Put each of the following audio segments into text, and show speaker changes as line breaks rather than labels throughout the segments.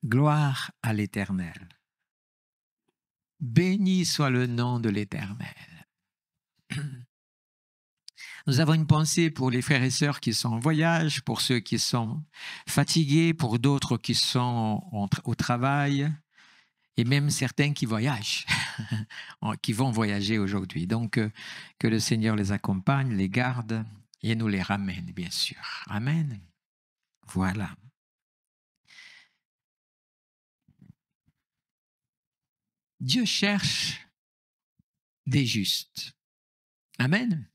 Gloire à l'Éternel. Béni soit le nom de l'Éternel. Nous avons une pensée pour les frères et sœurs qui sont en voyage, pour ceux qui sont fatigués, pour d'autres qui sont au travail, et même certains qui voyagent, qui vont voyager aujourd'hui. Donc, que le Seigneur les accompagne, les garde et nous les ramène, bien sûr. Amen. Voilà. Dieu cherche des justes. Amen.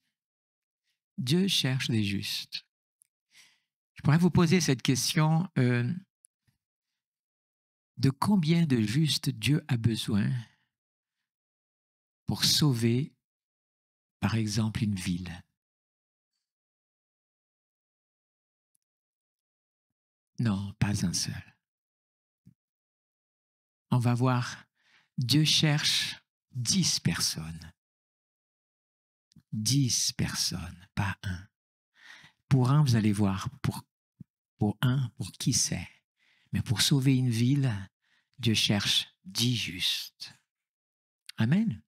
Dieu cherche des justes. Je pourrais vous poser cette question, de combien de justes Dieu a besoin pour sauver, par exemple, une ville? Non, pas un seul. On va voir, Dieu cherche 10 personnes. 10 personnes, pas un. Pour un, vous allez voir, pour qui c'est. Mais pour sauver une ville, Dieu cherche 10 justes. Amen.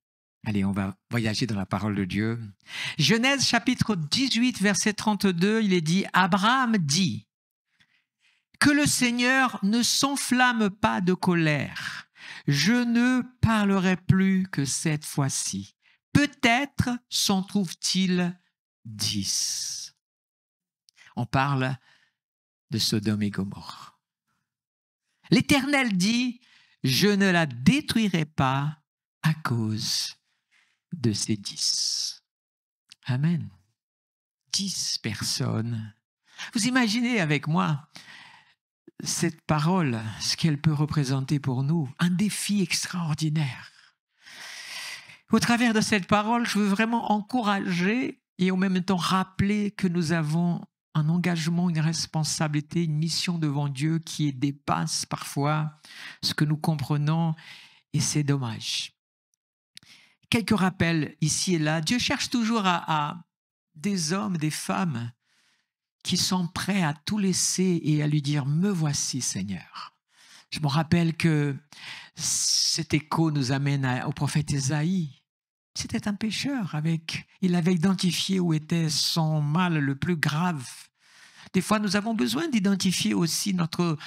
Allez, on va voyager dans la parole de Dieu. Genèse chapitre 18, verset 32, il est dit, Abraham dit, que le Seigneur ne s'enflamme pas de colère. Je ne parlerai plus que cette fois-ci. Peut-être s'en trouve-t-il 10. On parle de Sodome et Gomorrhe. L'Éternel dit, je ne la détruirai pas à cause de ces 10. Amen. 10 personnes. Vous imaginez avec moi cette parole, ce qu'elle peut représenter pour nous, un défi extraordinaire. Au travers de cette parole, je veux vraiment encourager et en même temps rappeler que nous avons un engagement, une responsabilité, une mission devant Dieu qui dépasse parfois ce que nous comprenons et c'est dommage. Quelques rappels ici et là. Dieu cherche toujours à des hommes, des femmes qui sont prêts à tout laisser et à lui dire « Me voici, Seigneur ». Je me rappelle que cet écho nous amène au prophète Ésaïe. C'était un pécheur, il avait identifié où était son mal le plus grave. Des fois, nous avons besoin d'identifier aussi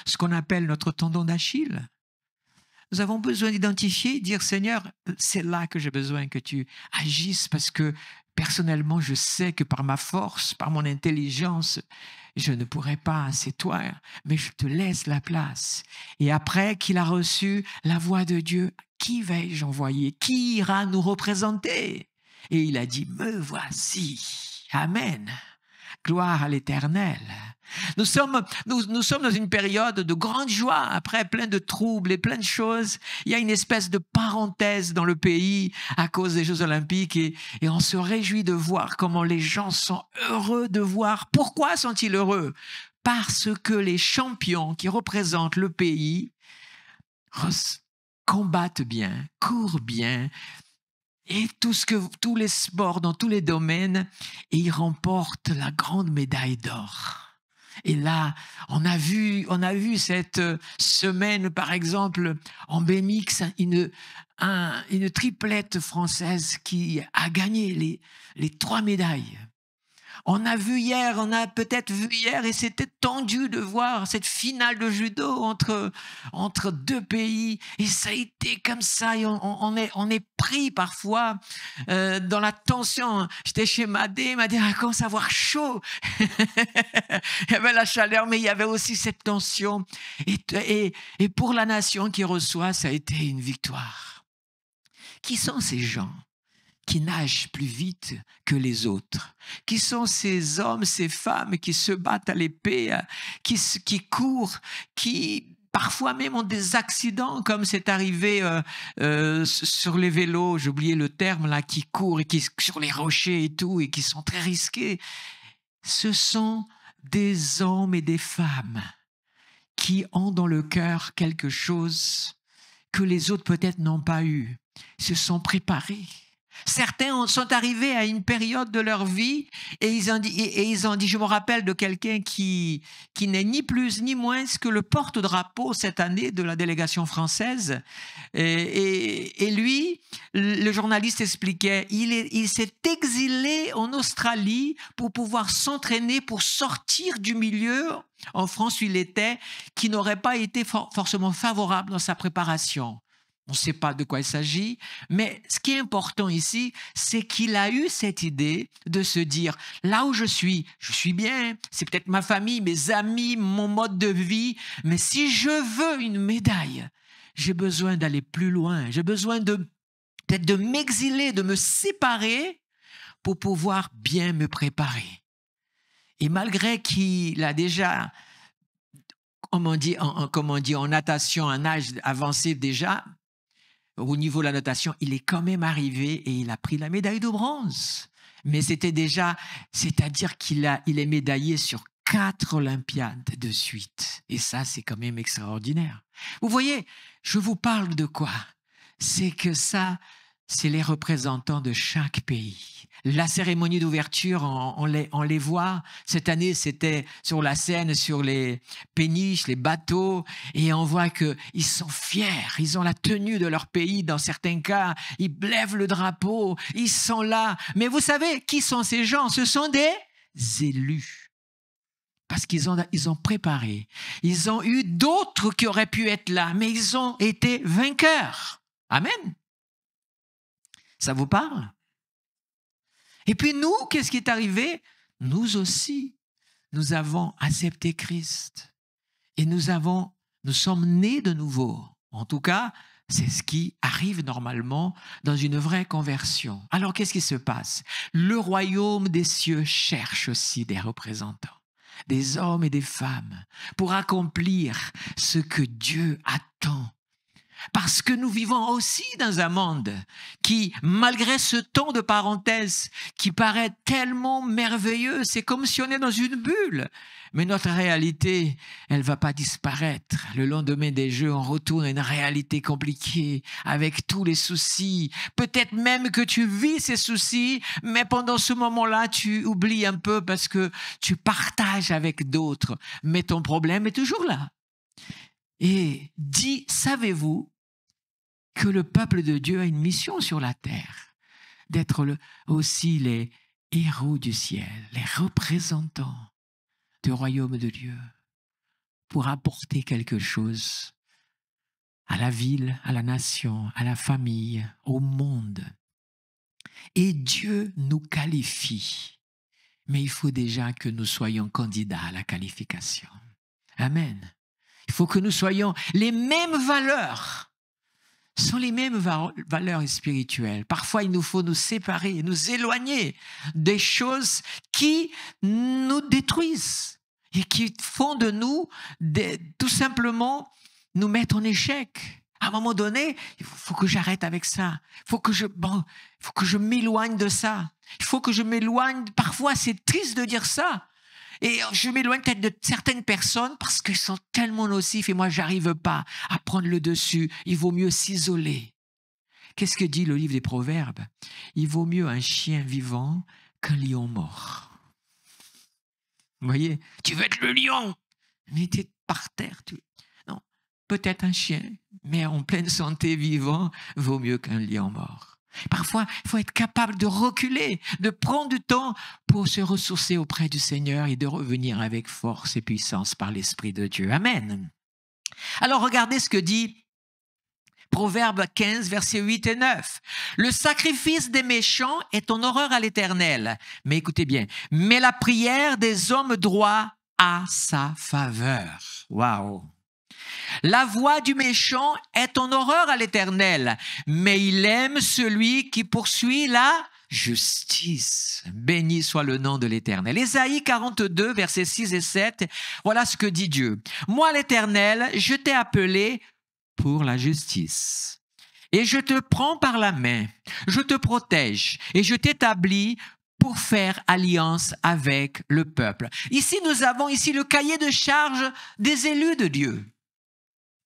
ce qu'on appelle notre tendon d'Achille. Nous avons besoin d'identifier, dire « Seigneur, c'est là que j'ai besoin que tu agisses parce que personnellement, je sais que par ma force, par mon intelligence, je ne pourrai pas, c'est toi, mais je te laisse la place. » Et après qu'il a reçu la voix de Dieu, qui vais-je envoyer? Qui ira nous représenter? Et il a dit, me voici. Amen. Gloire à l'Éternel. Nous sommes dans une période de grande joie, après plein de troubles et plein de choses. Il y a une espèce de parenthèse dans le pays à cause des Jeux Olympiques et on se réjouit de voir comment les gens sont heureux de voir. Pourquoi sont-ils heureux? Parce que les champions qui représentent le pays combattent bien, courent bien, et tous les sports dans tous les domaines, et ils remportent la grande médaille d'or. Et là, on a vu cette semaine, par exemple, en BMX, une triplette française qui a gagné les 3 médailles. On a peut-être vu hier, et c'était tendu de voir cette finale de judo entre 2 pays. Et ça a été comme ça. Et on est pris parfois dans la tension. J'étais chez Madé, il m'a dit, comment ça avoir chaud. Il y avait la chaleur, mais il y avait aussi cette tension. Et pour la nation qui reçoit, ça a été une victoire. Qui sont ces gens qui nagent plus vite que les autres? Qui sont ces hommes, ces femmes qui se battent à l'épée, qui courent, qui parfois même ont des accidents, comme c'est arrivé sur les vélos, j'ai oublié le terme, là, qui courent et qui sur les rochers et tout, et qui sont très risqués. Ce sont des hommes et des femmes qui ont dans le cœur quelque chose que les autres peut-être n'ont pas eu. Ils se sont préparés. Certains sont arrivés à une période de leur vie et ils ont dit, je me rappelle de quelqu'un qui n'est ni plus ni moins que le porte-drapeau cette année de la délégation française. Et lui, le journaliste expliquait, il s'est exilé en Australie pour pouvoir s'entraîner, pour sortir du milieu en France où il était, qui n'aurait pas été forcément favorable dans sa préparation. On ne sait pas de quoi il s'agit, mais ce qui est important ici, c'est qu'il a eu cette idée de se dire, là où je suis bien, c'est peut-être ma famille, mes amis, mon mode de vie, mais si je veux une médaille, j'ai besoin d'aller plus loin, j'ai besoin peut-être de m'exiler, de me séparer pour pouvoir bien me préparer. Et malgré qu'il a déjà, comme on dit en natation, un âge avancé déjà, au niveau de la natation, il est quand même arrivé et il a pris la médaille de bronze. Mais c'était déjà, c'est-à-dire qu'il est médaillé sur 4 Olympiades de suite. Et ça, c'est quand même extraordinaire. Vous voyez, je vous parle de quoi? C'est que ça, c'est les représentants de chaque pays. La cérémonie d'ouverture, on les voit. Cette année, c'était sur la Seine, sur les péniches, les bateaux. Et on voit qu'ils sont fiers. Ils ont la tenue de leur pays. Dans certains cas, ils lèvent le drapeau. Ils sont là. Mais vous savez, qui sont ces gens? Ce sont des élus. Parce qu'ils ont préparé. Ils ont eu d'autres qui auraient pu être là. Mais ils ont été vainqueurs. Amen. Ça vous parle? Et puis nous, qu'est-ce qui est arrivé? Nous aussi, nous avons accepté Christ. Et nous sommes nés de nouveau. En tout cas, c'est ce qui arrive normalement dans une vraie conversion. Alors, qu'est-ce qui se passe? Le royaume des cieux cherche aussi des représentants, des hommes et des femmes, pour accomplir ce que Dieu attend. Parce que nous vivons aussi dans un monde qui, malgré ce temps de parenthèse qui paraît tellement merveilleux, c'est comme si on est dans une bulle. Mais notre réalité, elle ne va pas disparaître. Le lendemain des Jeux, on retourne à une réalité compliquée avec tous les soucis. Peut-être même que tu vis ces soucis, mais pendant ce moment-là, tu oublies un peu parce que tu partages avec d'autres. Mais ton problème est toujours là. Et savez-vous que le peuple de Dieu a une mission sur la terre, d'être aussi les héros du ciel, les représentants du royaume de Dieu, pour apporter quelque chose à la ville, à la nation, à la famille, au monde. Et Dieu nous qualifie, mais il faut déjà que nous soyons candidats à la qualification. Amen. Il faut que nous soyons les mêmes valeurs. Ce sont les mêmes valeurs spirituelles. Parfois, il nous faut nous séparer, nous éloigner des choses qui nous détruisent et qui font de nous tout simplement nous mettre en échec. À un moment donné, il faut que j'arrête avec ça. Il faut que je m'éloigne de ça. Il faut que je m'éloigne. Parfois, c'est triste de dire ça. Et je m'éloigne peut-être de certaines personnes parce qu'ils sont tellement nocifs et moi, j'arrive pas à prendre le dessus. Il vaut mieux s'isoler. Qu'est-ce que dit le livre des Proverbes? Il vaut mieux un chien vivant qu'un lion mort. Vous voyez? Tu veux être le lion, mais tu es par terre. Non, peut-être un chien, mais en pleine santé vivant, vaut mieux qu'un lion mort. Parfois, il faut être capable de reculer, de prendre du temps pour se ressourcer auprès du Seigneur et de revenir avec force et puissance par l'Esprit de Dieu. Amen. Alors, regardez ce que dit Proverbe 15, versets 8 et 9. Le sacrifice des méchants est en horreur à l'Éternel. Mais écoutez bien, mais la prière des hommes droits a sa faveur. Waouh! La voix du méchant est en horreur à l'Éternel, mais il aime celui qui poursuit la justice. Béni soit le nom de l'Éternel. Ésaïe 42, versets 6 et 7, voilà ce que dit Dieu. Moi, l'Éternel, je t'ai appelé pour la justice. Et je te prends par la main, je te protège et je t'établis pour faire alliance avec le peuple. Ici, nous avons le cahier de charge des élus de Dieu.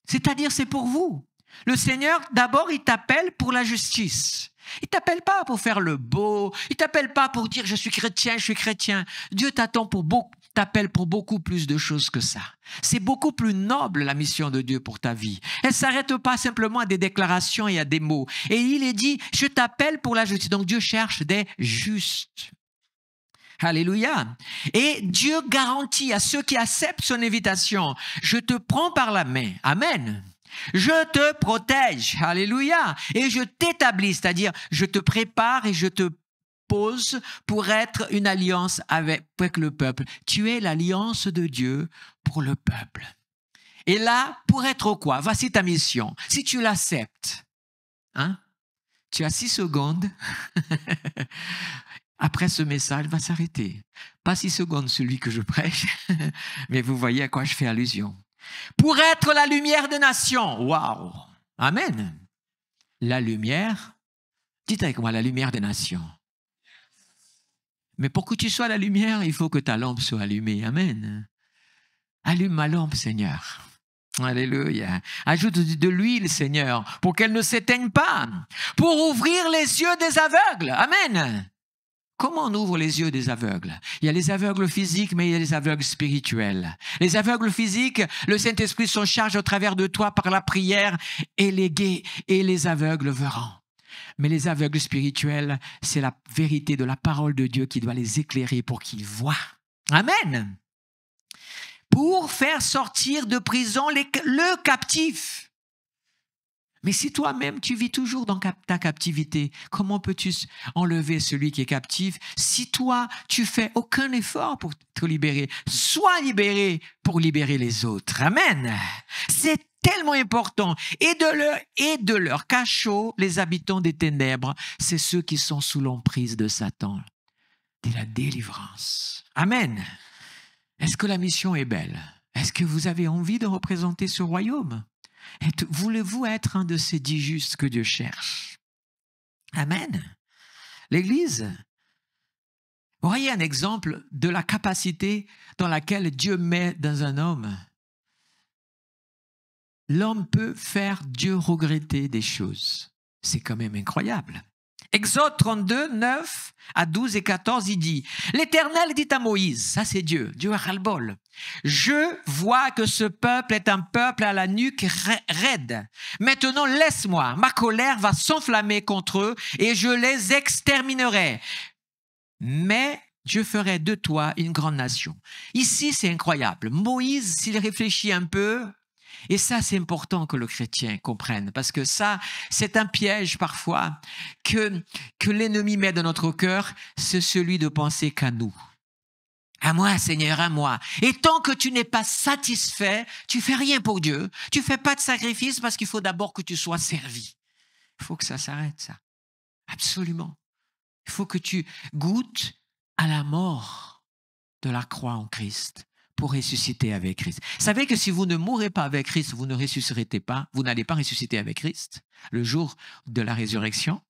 C'est-à-dire, c'est pour vous. Le Seigneur, d'abord, il t'appelle pour la justice. Il t'appelle pas pour faire le beau. Il t'appelle pas pour dire je suis chrétien, je suis chrétien. Dieu t'appelle pour beaucoup plus de choses que ça. C'est beaucoup plus noble la mission de Dieu pour ta vie. Elle s'arrête pas simplement à des déclarations et à des mots. Et il est dit, je t'appelle pour la justice. Donc Dieu cherche des justes. Alléluia. Et Dieu garantit à ceux qui acceptent son invitation, je te prends par la main. Amen. Je te protège, alléluia, et je t'établis, c'est-à-dire je te prépare et je te pose pour être une alliance avec le peuple. Tu es l'alliance de Dieu pour le peuple. Et là, pour être quoi? Voici ta mission. Si tu l'acceptes, hein, tu as 6 secondes. Après ce message va s'arrêter. Pas 6 secondes celui que je prêche, mais vous voyez à quoi je fais allusion. Pour être la lumière des nations. Waouh! Amen. La lumière, dites avec moi, la lumière des nations. Mais pour que tu sois la lumière, il faut que ta lampe soit allumée. Amen. Allume ma lampe, Seigneur. Alléluia. Ajoute de l'huile, Seigneur, pour qu'elle ne s'éteigne pas. Pour ouvrir les yeux des aveugles. Amen. Comment on ouvre les yeux des aveugles? Il y a les aveugles physiques, mais il y a les aveugles spirituels. Les aveugles physiques, le Saint-Esprit s'en charge au travers de toi par la prière et les gays et les aveugles verront. Mais les aveugles spirituels, c'est la vérité de la parole de Dieu qui doit les éclairer pour qu'ils voient. Amen. Pour faire sortir de prison le captif. Mais si toi-même, tu vis toujours dans ta captivité, comment peux-tu enlever celui qui est captif si toi, tu fais aucun effort pour te libérer? Sois libéré pour libérer les autres. Amen. C'est tellement important. Et de leur cachot, les habitants des ténèbres, c'est ceux qui sont sous l'emprise de Satan. De la délivrance. Amen. Est-ce que la mission est belle? Est-ce que vous avez envie de représenter ce royaume? Voulez-vous être un de ces 10 justes que Dieu cherche? Amen. L'Église, voyez un exemple de la capacité dans laquelle Dieu met dans un homme. L'homme peut faire Dieu regretter des choses. C'est quand même incroyable. Exode 32, 9 à 12 et 14, il dit, l'Éternel dit à Moïse, ça c'est Dieu, Dieu a ras-le-bol. Je vois que ce peuple est un peuple à la nuque raide. Maintenant, laisse-moi, ma colère va s'enflammer contre eux et je les exterminerai. Mais je ferai de toi une grande nation. Ici, c'est incroyable. Moïse, s'il réfléchit un peu, et ça, c'est important que le chrétien comprenne, parce que ça, c'est un piège parfois que l'ennemi met dans notre cœur, c'est celui de penser qu'à nous. À moi, Seigneur, à moi. Et tant que tu n'es pas satisfait, tu fais rien pour Dieu. Tu fais pas de sacrifice parce qu'il faut d'abord que tu sois servi. Il faut que ça s'arrête, ça. Absolument. Il faut que tu goûtes à la mort de la croix en Christ pour ressusciter avec Christ. Vous savez que si vous ne mourrez pas avec Christ, vous ne ressusciterez pas, vous n'allez pas ressusciter avec Christ le jour de la résurrection.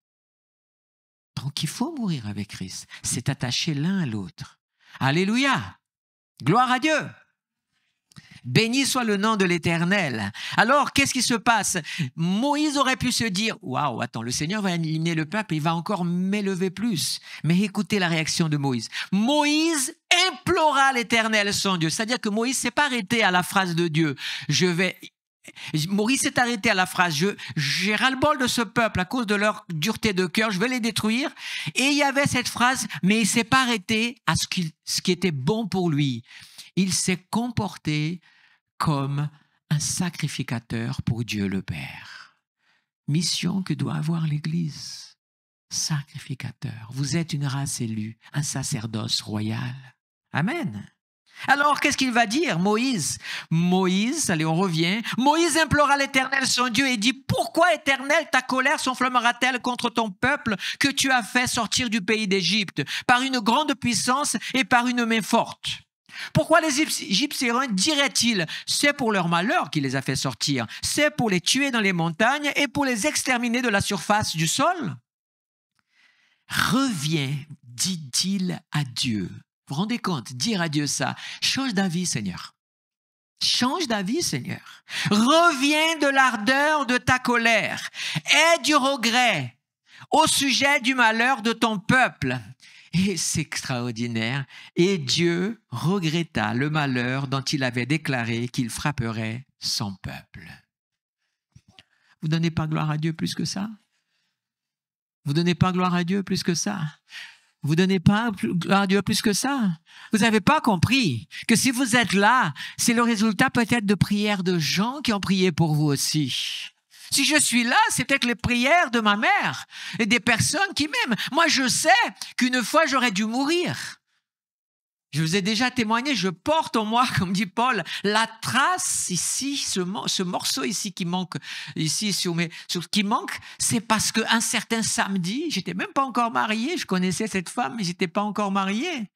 Donc il faut mourir avec Christ. C'est attaché l'un à l'autre. Alléluia. Gloire à Dieu. Béni soit le nom de l'Éternel. Alors, qu'est-ce qui se passe? Moïse aurait pu se dire, waouh, attends, le Seigneur va éliminer le peuple, il va encore m'élever plus. Mais écoutez la réaction de Moïse. Moïse implora l'Éternel son Dieu. C'est-à-dire que Moïse s'est pas arrêté à la phrase de Dieu. Moïse s'est arrêté à la phrase, j'ai ras-le-bol de ce peuple à cause de leur dureté de cœur, je vais les détruire. Et il y avait cette phrase, mais il s'est pas arrêté à ce qui était bon pour lui. Il s'est comporté comme un sacrificateur pour Dieu le Père. Mission que doit avoir l'Église. Sacrificateur. Vous êtes une race élue, un sacerdoce royal. Amen. Alors, qu'est-ce qu'il va dire, Moïse? Allez, on revient. Moïse implora l'Éternel, son Dieu, et dit, pourquoi, Éternel, ta colère s'enflammera-t-elle contre ton peuple que tu as fait sortir du pays d'Égypte par une grande puissance et par une main forte? Pourquoi les Égyptiens diraient-ils, c'est pour leur malheur qu'il les a fait sortir, c'est pour les tuer dans les montagnes et pour les exterminer de la surface du sol? Reviens, dit-il à Dieu. Vous vous rendez compte, dire à Dieu ça, change d'avis, Seigneur. Change d'avis, Seigneur. Reviens de l'ardeur de ta colère. Aie du regret au sujet du malheur de ton peuple. Et c'est extraordinaire. Et Dieu regretta le malheur dont il avait déclaré qu'il frapperait son peuple. Vous ne donnez pas gloire à Dieu plus que ça? Vous ne donnez pas gloire à Dieu plus que ça? Vous ne donnez pas gloire à Dieu plus que ça? Vous n'avez pas compris que si vous êtes là, c'est le résultat peut-être de prières de gens qui ont prié pour vous aussi. Si je suis là, c'est peut-être les prières de ma mère et des personnes qui m'aiment. Moi, je sais qu'une fois, j'aurais dû mourir. Je vous ai déjà témoigné, je porte en moi, comme dit Paul, la trace ici, ce morceau ici qui manque, ici qui manque, c'est parce qu'un certain samedi, j'étais même pas encore marié, je connaissais cette femme, mais j'étais pas encore marié.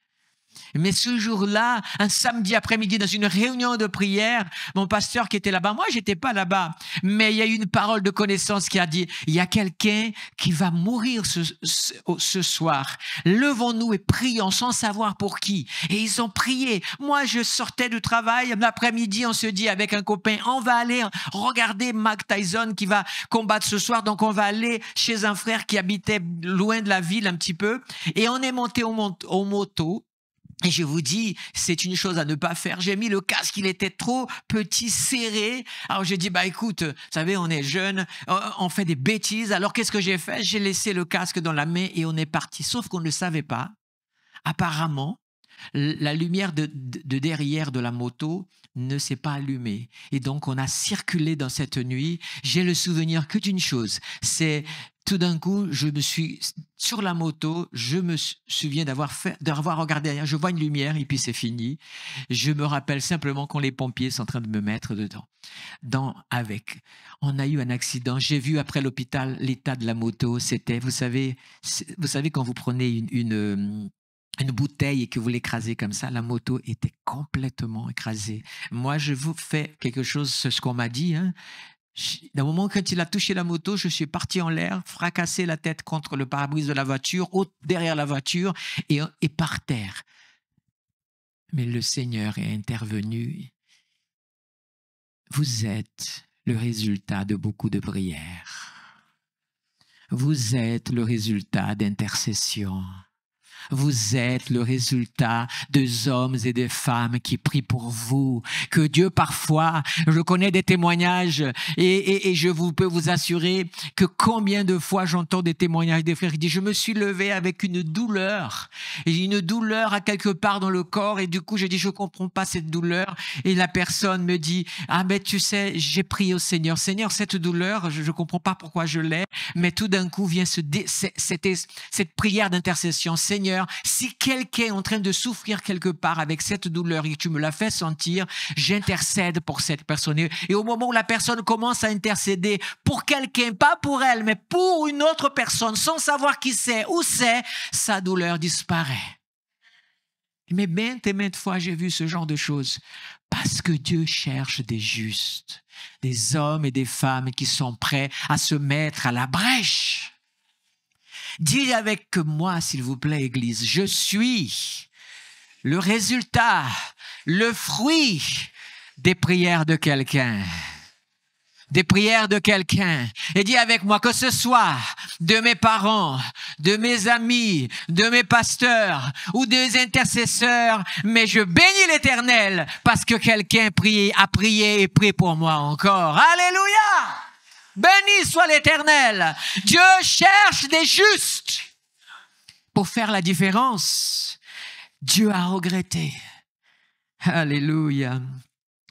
Mais ce jour-là, un samedi après-midi, dans une réunion de prière, mon pasteur qui était là-bas, moi, j'étais pas là-bas, mais il y a eu une parole de connaissance qui a dit, il y a quelqu'un qui va mourir ce soir. Levons-nous et prions sans savoir pour qui. Et ils ont prié. Moi, je sortais du travail. L'après-midi, on se dit avec un copain, on va aller regarder Mike Tyson qui va combattre ce soir. Donc, on va aller chez un frère qui habitait loin de la ville un petit peu. Et on est monté au moto. Et je vous dis, c'est une chose à ne pas faire. J'ai mis le casque, il était trop petit, serré. Alors j'ai dit, écoute, vous savez, on est jeunes, on fait des bêtises. Alors qu'est-ce que j'ai fait? J'ai laissé le casque dans la main et on est parti. Sauf qu'on ne savait pas. Apparemment, la lumière de derrière de la moto ne s'est pas allumée. Et donc, on a circulé dans cette nuit. J'ai le souvenir que d'une chose, c'est tout d'un coup, je me suis sur la moto, je me souviens d'avoir regardé derrière, je vois une lumière et puis c'est fini. Je me rappelle simplement quand les pompiers sont en train de me mettre dedans. On a eu un accident. J'ai vu après l'hôpital l'état de la moto. C'était, vous savez quand vous prenez une bouteille et que vous l'écrasez comme ça, la moto était complètement écrasée. Moi, je vous fais quelque chose, ce qu'on m'a dit. D'un moment, quand il a touché la moto, je suis parti en l'air, fracassé la tête contre le pare-brise de la voiture, derrière la voiture et par terre. Mais le Seigneur est intervenu. Vous êtes le résultat de beaucoup de prières. Vous êtes le résultat d'intercession. Vous êtes le résultat des hommes et des femmes qui prient pour vous. Que Dieu parfois, je connais des témoignages et je peux vous assurer que combien de fois j'entends des témoignages des frères qui disent « Je me suis levé avec une douleur à quelque part dans le corps et du coup je dis « Je ne comprends pas cette douleur » et la personne me dit « Ah mais tu sais, j'ai prié au Seigneur. Seigneur, cette douleur, je ne comprends pas pourquoi je l'ai, mais tout d'un coup vient cette prière d'intercession. Seigneur, si quelqu'un est en train de souffrir quelque part avec cette douleur et que tu me la fais sentir, j'intercède pour cette personne. Et au moment où la personne commence à intercéder pour quelqu'un, pas pour elle, mais pour une autre personne, sans savoir qui c'est, où c'est, sa douleur disparaît. Mais maintes et maintes fois, j'ai vu ce genre de choses. Parce que Dieu cherche des justes, des hommes et des femmes qui sont prêts à se mettre à la brèche. Dites avec moi, s'il vous plaît, Église, je suis le résultat, le fruit des prières de quelqu'un. Des prières de quelqu'un. Et dis avec moi, que ce soit de mes parents, de mes amis, de mes pasteurs ou des intercesseurs, mais je bénis l'Éternel parce que quelqu'un a prié et prie pour moi encore. Alléluia! Béni soit l'Éternel. Dieu cherche des justes pour faire la différence. Dieu a regretté. Alléluia.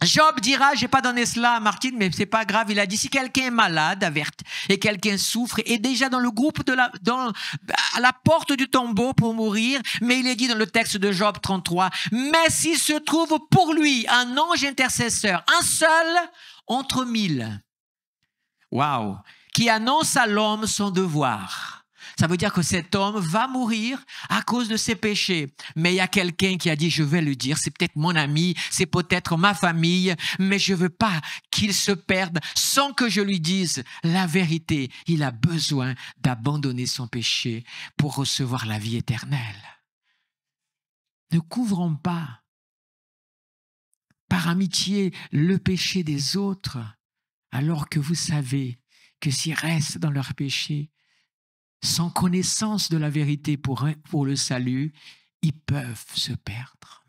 Job dira, j'ai pas donné cela à Martine, mais c'est pas grave. Il a dit, si quelqu'un est malade, alerte, et quelqu'un souffre, et déjà dans le groupe à la porte du tombeau pour mourir, mais il est dit dans le texte de Job 33, mais s'il se trouve pour lui un ange intercesseur, un seul entre 1000, waouh, qui annonce à l'homme son devoir. Ça veut dire que cet homme va mourir à cause de ses péchés. Mais il y a quelqu'un qui a dit, je vais le dire, c'est peut-être mon ami, c'est peut-être ma famille, mais je ne veux pas qu'il se perde sans que je lui dise la vérité. Il a besoin d'abandonner son péché pour recevoir la vie éternelle. Ne couvrons pas par par amitié le péché des autres, alors que vous savez que s'ils restent dans leur péché, sans connaissance de la vérité pour le salut, ils peuvent se perdre.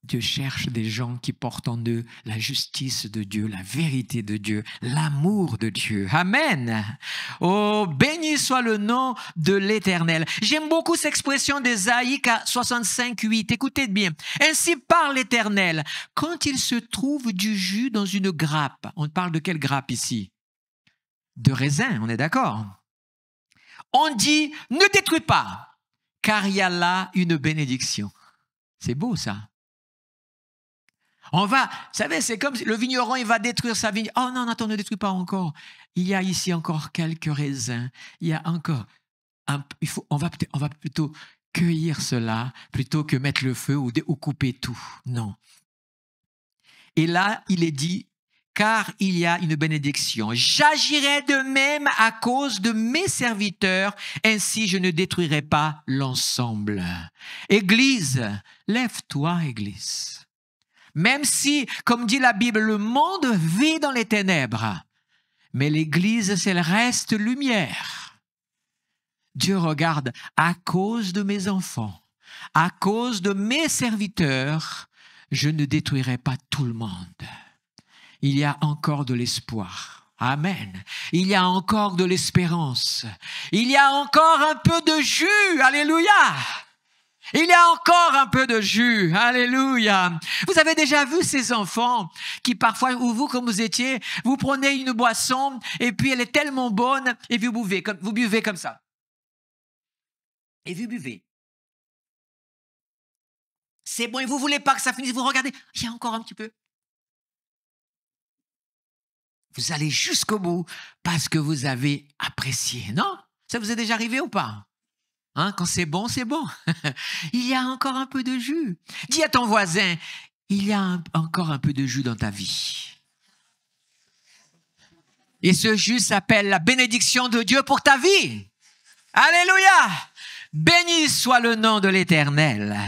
Dieu cherche des gens qui portent en eux la justice de Dieu, la vérité de Dieu, l'amour de Dieu. Amen. Oh, béni soit le nom de l'Éternel. J'aime beaucoup cette expression d'Ésaïe 65:8. Écoutez bien. Ainsi parle l'Éternel. Quand il se trouve du jus dans une grappe, on parle de quelle grappe ici? De raisin, on est d'accord? On dit, ne détruis pas, car il y a là une bénédiction. C'est beau ça. On va, vous savez, c'est comme si le vigneron, il va détruire sa vigne. Oh non, attends, ne détruis pas encore. Il y a ici encore quelques raisins. Il y a encore, on va plutôt cueillir cela plutôt que mettre le feu ou couper tout. Non. Et là, il est dit, car il y a une bénédiction. J'agirai de même à cause de mes serviteurs, ainsi je ne détruirai pas l'ensemble. Église, lève-toi, Église. Même si, comme dit la Bible, le monde vit dans les ténèbres, mais l'Église, c'est le reste lumière. Dieu regarde, à cause de mes enfants, à cause de mes serviteurs, je ne détruirai pas tout le monde. Il y a encore de l'espoir. Amen. Il y a encore de l'espérance. Il y a encore un peu de jus. Alléluia. Il y a encore un peu de jus. Alléluia. Vous avez déjà vu ces enfants qui parfois, ou vous comme vous étiez, vous prenez une boisson et puis elle est tellement bonne et vous buvez comme ça. Et vous buvez. C'est bon et vous ne voulez pas que ça finisse. Vous regardez, il y a encore un petit peu. Vous allez jusqu'au bout parce que vous avez apprécié. Non? Ça vous est déjà arrivé ou pas? Hein, quand c'est bon, c'est bon. Il y a encore un peu de jus. Dis à ton voisin, il y a encore un peu de jus dans ta vie. Et ce jus s'appelle la bénédiction de Dieu pour ta vie. Alléluia. Béni soit le nom de l'Éternel.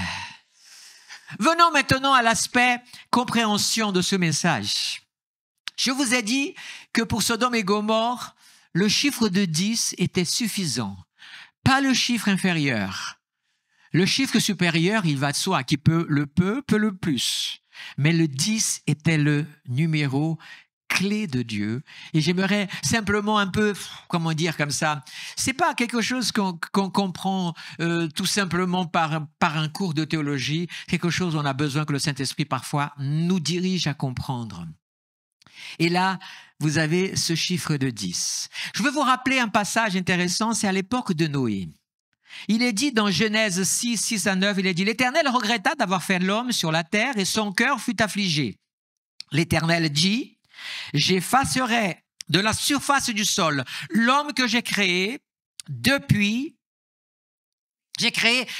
Venons maintenant à l'aspect compréhension de ce message. Je vous ai dit que pour Sodome et Gomorrhe, le chiffre de 10 était suffisant. Pas le chiffre inférieur. Le chiffre supérieur, il va de soi, qui peut le plus. Mais le 10 était le numéro clé de Dieu. Et j'aimerais simplement un peu, comment dire comme ça, c'est pas quelque chose qu'on comprend tout simplement par un cours de théologie, quelque chose où on a besoin que le Saint-Esprit parfois nous dirige à comprendre. Et là, vous avez ce chiffre de 10. Je veux vous rappeler un passage intéressant, c'est à l'époque de Noé. Il est dit dans Genèse 6, 6 à 9, il est dit « L'Éternel regretta d'avoir fait l'homme sur la terre et son cœur fut affligé. L'Éternel dit « J'effacerai de la surface du sol l'homme que j'ai créé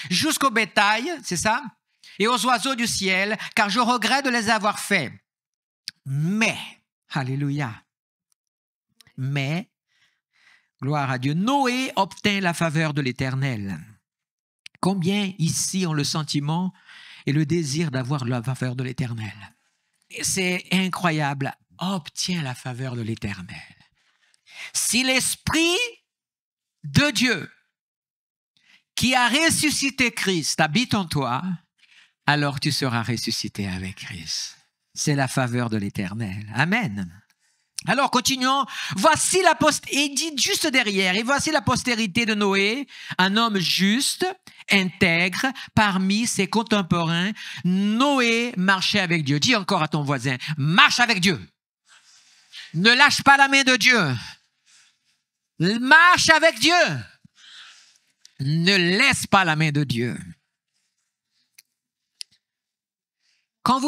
jusqu'au bétail, c'est ça, et aux oiseaux du ciel, car je regrette de les avoir faits. Mais, alléluia, mais, gloire à Dieu, Noé obtint la faveur de l'Éternel. Combien ici ont le sentiment et le désir d'avoir la faveur de l'Éternel? C'est incroyable, obtient la faveur de l'Éternel. Si l'Esprit de Dieu qui a ressuscité Christ habite en toi, alors tu seras ressuscité avec Christ. C'est la faveur de l'Éternel. Amen. Alors, continuons. Voici la postérité, il dit juste derrière, et voici la postérité de Noé, un homme juste, intègre, parmi ses contemporains. Noé marchait avec Dieu. Dis encore à ton voisin, marche avec Dieu. Ne lâche pas la main de Dieu. Marche avec Dieu. Ne laisse pas la main de Dieu. Quand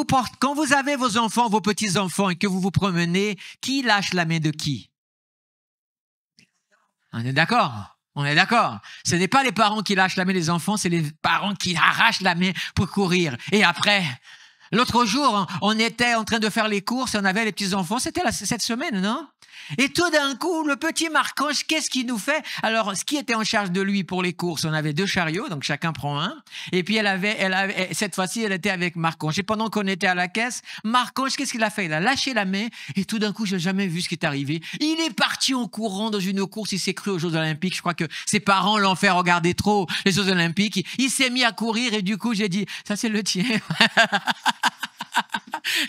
vous avez vos enfants, vos petits-enfants et que vous vous promenez, qui lâche la main de qui? On est d'accord? On est d'accord. Ce n'est pas les parents qui lâchent la main des enfants, c'est les parents qui arrachent la main pour courir. Et après, l'autre jour, on était en train de faire les courses et on avait les petits-enfants. C'était cette semaine, non? Et tout d'un coup, le petit Marc-Ange, qu'est-ce qu'il nous fait? Alors, ce qui était en charge de lui pour les courses, on avait 2 chariots, donc chacun prend un. Et puis, cette fois-ci, elle était avec Marc-Ange. Et pendant qu'on était à la caisse, Marc-Ange, qu'est-ce qu'il a fait? Il a lâché la main. Et tout d'un coup, je n'ai jamais vu ce qui est arrivé. Il est parti en courant dans une course. Il s'est cru aux Jeux Olympiques. Je crois que ses parents l'ont fait regarder trop les Jeux Olympiques. Il s'est mis à courir. Et du coup, j'ai dit, ça, c'est le tien.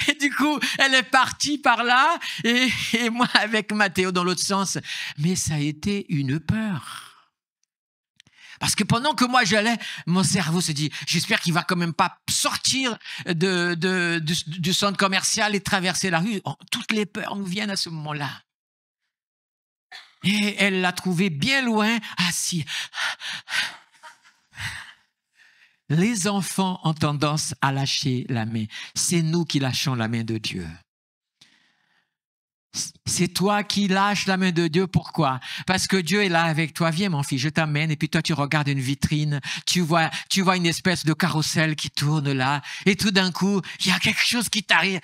Et du coup, elle est partie par là et moi avec Mathéo dans l'autre sens. Mais ça a été une peur. Parce que pendant que moi j'allais, mon cerveau se dit, j'espère qu'il va quand même pas sortir du centre commercial et traverser la rue. Toutes les peurs nous viennent à ce moment-là. Et elle l'a trouvé bien loin, assis. Les enfants ont tendance à lâcher la main. C'est nous qui lâchons la main de Dieu. C'est toi qui lâches la main de Dieu. Pourquoi? Parce que Dieu est là avec toi. Viens, mon fils, je t'amène. Et puis toi, tu regardes une vitrine. Tu vois une espèce de carrousel qui tourne là. Et tout d'un coup, il y a quelque chose qui t'arrive.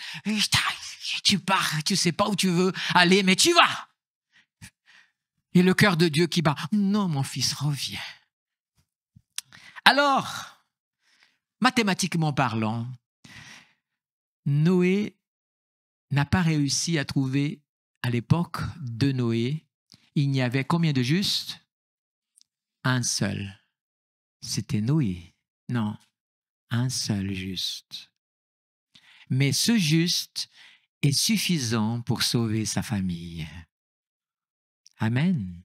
Tu pars, tu sais pas où tu veux aller, mais tu vas. Et le cœur de Dieu qui bat. Non, mon fils, reviens. Alors, mathématiquement parlant, Noé n'a pas réussi à trouver, à l'époque de Noé, il n'y avait combien de justes? Un seul. C'était Noé. Non, un seul juste. Mais ce juste est suffisant pour sauver sa famille. Amen.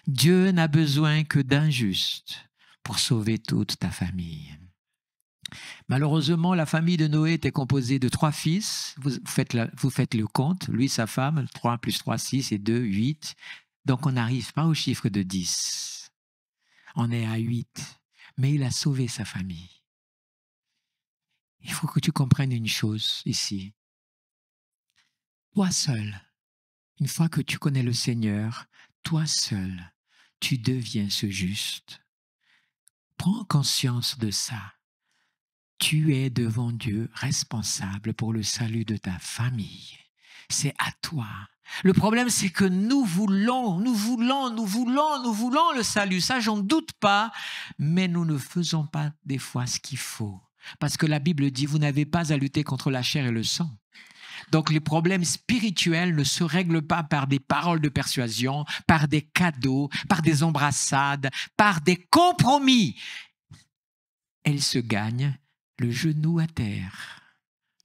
Dieu n'a besoin que d'un juste pour sauver toute ta famille. Malheureusement, la famille de Noé était composée de 3 fils. Vous faites le compte. Lui, sa femme, 3 plus 3, 6 et 2, 8. Donc, on n'arrive pas au chiffre de 10. On est à 8. Mais il a sauvé sa famille. Il faut que tu comprennes une chose ici. Toi seul, une fois que tu connais le Seigneur, toi seul, tu deviens ce juste. Prends conscience de ça. Tu es devant Dieu responsable pour le salut de ta famille. C'est à toi. Le problème, c'est que nous voulons le salut. Ça, j'en doute pas. Mais nous ne faisons pas des fois ce qu'il faut. Parce que la Bible dit, vous n'avez pas à lutter contre la chair et le sang. Donc, les problèmes spirituels ne se règlent pas par des paroles de persuasion, par des cadeaux, par des embrassades, par des compromis. Elles se gagnent le genou à terre,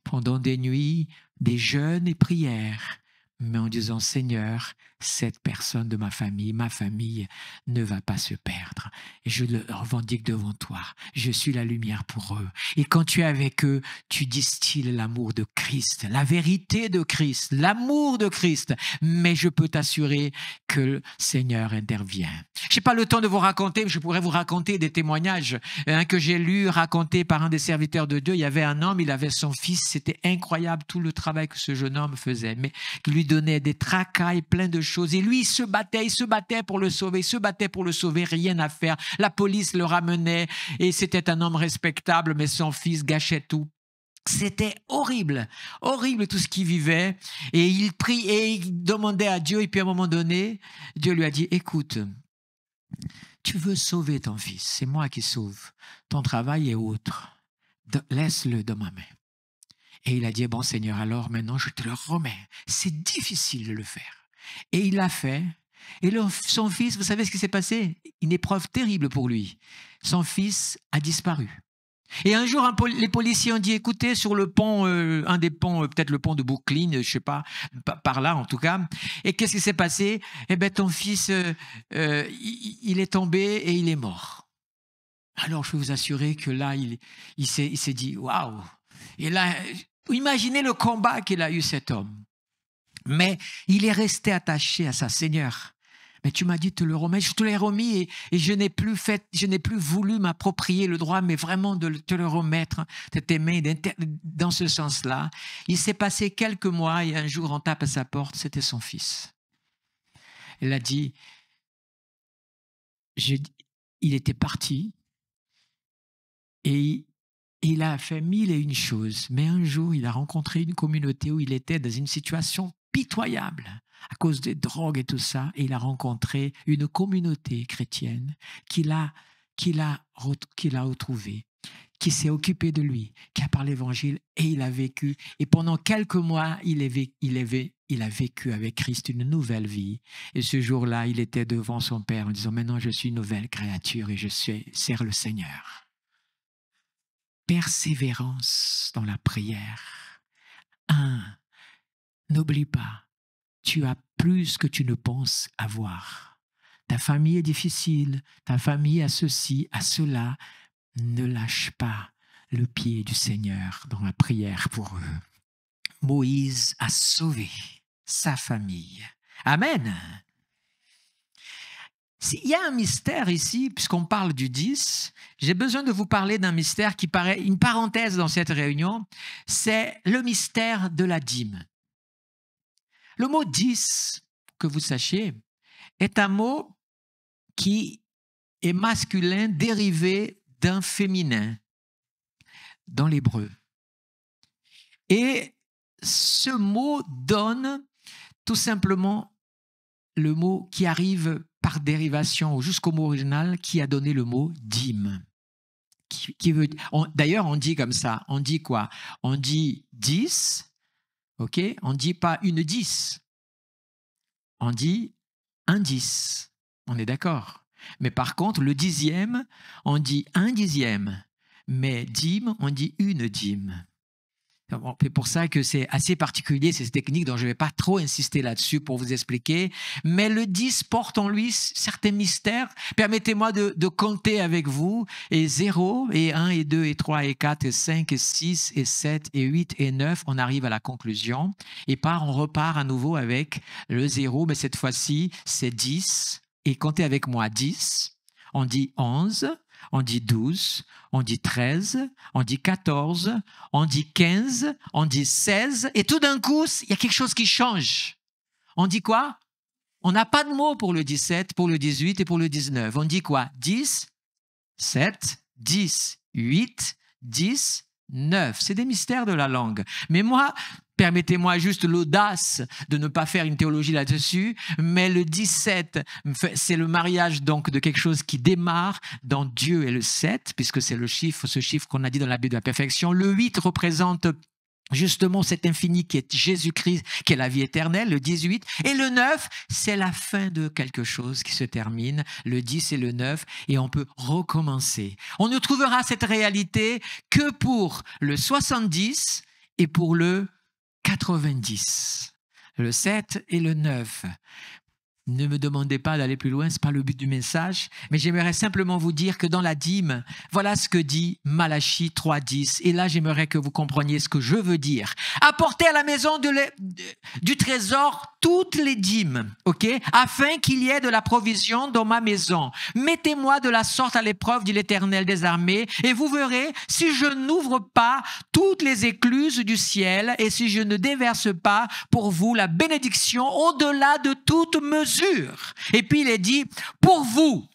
pendant des nuits, des jeûnes et prières, mais en disant, Seigneur, cette personne de ma famille ne va pas se perdre. Et je le revendique devant toi. Je suis la lumière pour eux. Et quand tu es avec eux, tu distilles l'amour de Christ, la vérité de Christ, l'amour de Christ. Mais je peux t'assurer que le Seigneur intervient. Je n'ai pas le temps de vous raconter, mais je pourrais vous raconter des témoignages que j'ai lus, racontés par un des serviteurs de Dieu. Il y avait un homme, il avait son fils. C'était incroyable tout le travail que ce jeune homme faisait. Mais il lui donnait des tracailles, plein de choses. Et lui, il se battait pour le sauver, rien à faire. La police le ramenait et c'était un homme respectable, mais son fils gâchait tout. C'était horrible tout ce qu'il vivait. Et il prie et il demandait à Dieu. Et puis à un moment donné, Dieu lui a dit, écoute, tu veux sauver ton fils, c'est moi qui sauve. Ton travail est autre. Laisse-le dans ma main. Et il a dit, bon Seigneur, alors maintenant je te le remets. C'est difficile de le faire. Et il l'a fait. Et son fils, vous savez ce qui s'est passé? Une épreuve terrible pour lui. Son fils a disparu. Et un jour, les policiers ont dit, écoutez, sur le pont, un des ponts, peut-être le pont de Brooklyn, je ne sais pas, par là en tout cas. Et qu'est-ce qui s'est passé? Eh bien, ton fils, il est tombé et il est mort. Alors, je peux vous assurer que là, il s'est dit, waouh! Et là, imaginez le combat qu'il a eu cet homme. Mais il est resté attaché à sa Seigneur. Mais tu m'as dit de te le remettre, je te l'ai remis et je n'ai plus voulu m'approprier le droit, mais vraiment de te le remettre de tes mains dans ce sens-là. Il s'est passé quelques mois et un jour on tape à sa porte, c'était son fils. Elle a dit, il était parti et il a fait 1001 choses, mais un jour il a rencontré une communauté où il était dans une situation pitoyable. à cause des drogues et tout ça. Et il a rencontré une communauté chrétienne qu'il a retrouvée, qui s'est occupé de lui, qui a parlé l'évangile et il a vécu. Et pendant quelques mois, il a vécu avec Christ une nouvelle vie. Et ce jour-là, il était devant son Père en disant, maintenant je suis une nouvelle créature et je sers le Seigneur. Persévérance dans la prière. 1. N'oublie pas, tu as plus que tu ne penses avoir. Ta famille est difficile, ta famille a ceci, a cela. Ne lâche pas le pied du Seigneur dans la prière pour eux. Moïse a sauvé sa famille. Amen. Il y a un mystère ici, puisqu'on parle du 10, j'ai besoin de vous parler d'un mystère qui paraît une parenthèse dans cette réunion, c'est le mystère de la dîme. Le mot 10, que vous sachiez, est un mot qui est masculin dérivé d'un féminin dans l'hébreu. Et ce mot donne tout simplement le mot qui arrive par dérivation jusqu'au mot original qui a donné le mot dîme. D'ailleurs, on dit comme ça, on dit quoi? On dit 10, ok? On ne dit pas une 10, on dit un 10, on est d'accord? Mais par contre, le dixième, on dit un dixième. Mais dîme, on dit une dîme. C'est pour ça que c'est assez particulier, ces techniques dont je ne vais pas trop insister là-dessus pour vous expliquer. Mais le 10 porte en lui certains mystères. Permettez-moi de compter avec vous. Et 0, et 1, et 2, et 3, et 4, et 5, et 6, et 7, et 8, et 9. On arrive à la conclusion. Et on repart à nouveau avec le 0, mais cette fois-ci, c'est 10. Et comptez avec moi, 10. On dit 11. On dit 12, on dit 13, on dit 14, on dit 15, on dit 16. Et tout d'un coup, il y a quelque chose qui change. On dit quoi? On n'a pas de mot pour le 17, pour le 18 et pour le 19. On dit quoi? 10, 7, 10, 8, 10, 9. C'est des mystères de la langue. Mais moi, permettez-moi juste l'audace de ne pas faire une théologie là-dessus, mais le 17, c'est le mariage donc de quelque chose qui démarre dans Dieu et le 7, puisque c'est ce chiffre qu'on a dit dans la Bible de la perfection. Le 8 représente justement cet infini qui est Jésus-Christ, qui est la vie éternelle, le 18. Et le 9, c'est la fin de quelque chose qui se termine. Le 10 et le 9, et on peut recommencer. On ne trouvera cette réalité que pour le 70 et pour le 90. Le 7 et le 9. Ne me demandez pas d'aller plus loin, ce n'est pas le but du message, mais j'aimerais simplement vous dire que dans la dîme, voilà ce que dit Malachie 3.10. Et là, j'aimerais que vous compreniez ce que je veux dire. Apportez à la maison du trésor toutes les dîmes, ok, afin qu'il y ait de la provision dans ma maison. Mettez-moi de la sorte à l'épreuve, dit l'Éternel des armées, et vous verrez si je n'ouvre pas toutes les écluses du ciel et si je ne déverse pas pour vous la bénédiction au-delà de toute mesure. Et puis il est dit, pour vous,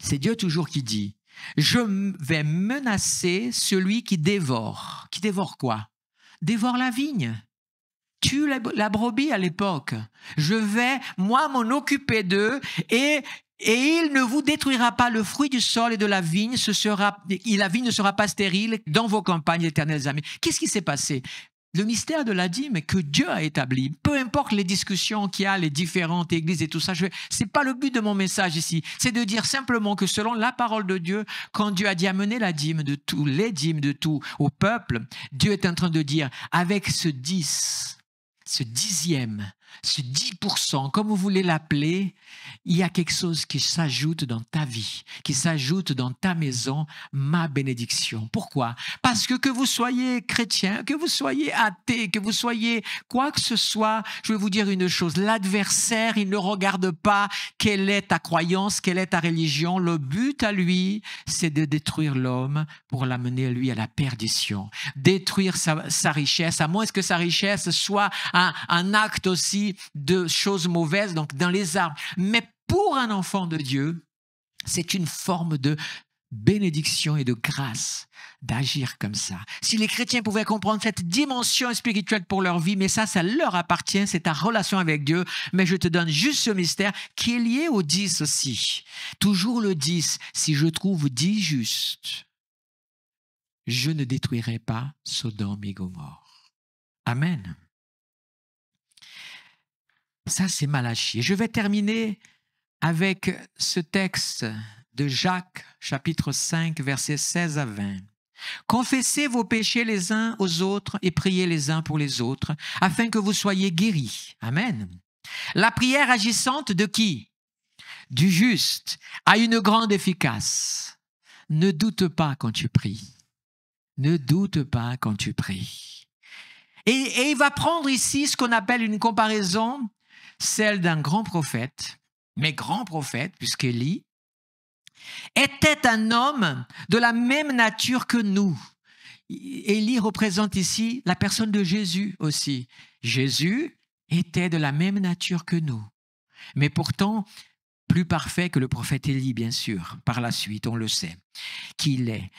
c'est Dieu toujours qui dit, je vais menacer celui qui dévore. Qui dévore quoi? Dévore la vigne. Tue la brebis à l'époque. Je vais, moi, m'en occuper d'eux et il ne vous détruira pas le fruit du sol et de la vigne. La vigne ne sera pas stérile dans vos campagnes, l'Éternel des armées. Qu'est-ce qui s'est passé? Le mystère de la dîme que Dieu a établi, peu importe les discussions qu'il y a, les différentes églises et tout ça, c'est pas le but de mon message ici. C'est de dire simplement que selon la parole de Dieu, quand Dieu a dit amener la dîme de tout, les dîmes de tout au peuple, Dieu est en train de dire avec ce 10, ce dixième, ce 10%, comme vous voulez l'appeler, il y a quelque chose qui s'ajoute dans ta vie, qui s'ajoute dans ta maison, ma bénédiction. Pourquoi? Parce que vous soyez chrétien, que vous soyez athée, que vous soyez quoi que ce soit, je vais vous dire une chose, l'adversaire, il ne regarde pas quelle est ta croyance, quelle est ta religion. Le but à lui, c'est de détruire l'homme pour l'amener, lui, à la perdition. Détruire sa richesse, à moins que sa richesse soit un acte aussi de choses mauvaises, donc dans les arbres. Mais pour un enfant de Dieu, c'est une forme de bénédiction et de grâce d'agir comme ça. Si les chrétiens pouvaient comprendre cette dimension spirituelle pour leur vie, mais ça leur appartient, c'est ta relation avec Dieu, mais je te donne juste ce mystère qui est lié au 10 aussi. Toujours le 10, si je trouve 10 justes, je ne détruirai pas Sodome et Gomorrhe. Amen. Ça, c'est Malachie. Et je vais terminer avec ce texte de Jacques, chapitre 5, versets 16 à 20. Confessez vos péchés les uns aux autres et priez les uns pour les autres, afin que vous soyez guéris. Amen. La prière agissante de qui? Du juste, a une grande efficace. Ne doute pas quand tu pries. Ne doute pas quand tu pries. Et il va prendre ici ce qu'on appelle une comparaison, celle d'un grand prophète, mais grand prophète, puisqu'Élie était un homme de la même nature que nous. Élie représente ici la personne de Jésus aussi. Jésus était de la même nature que nous, mais pourtant plus parfait que le prophète Élie, bien sûr. Par la suite, on le sait, qu'il est.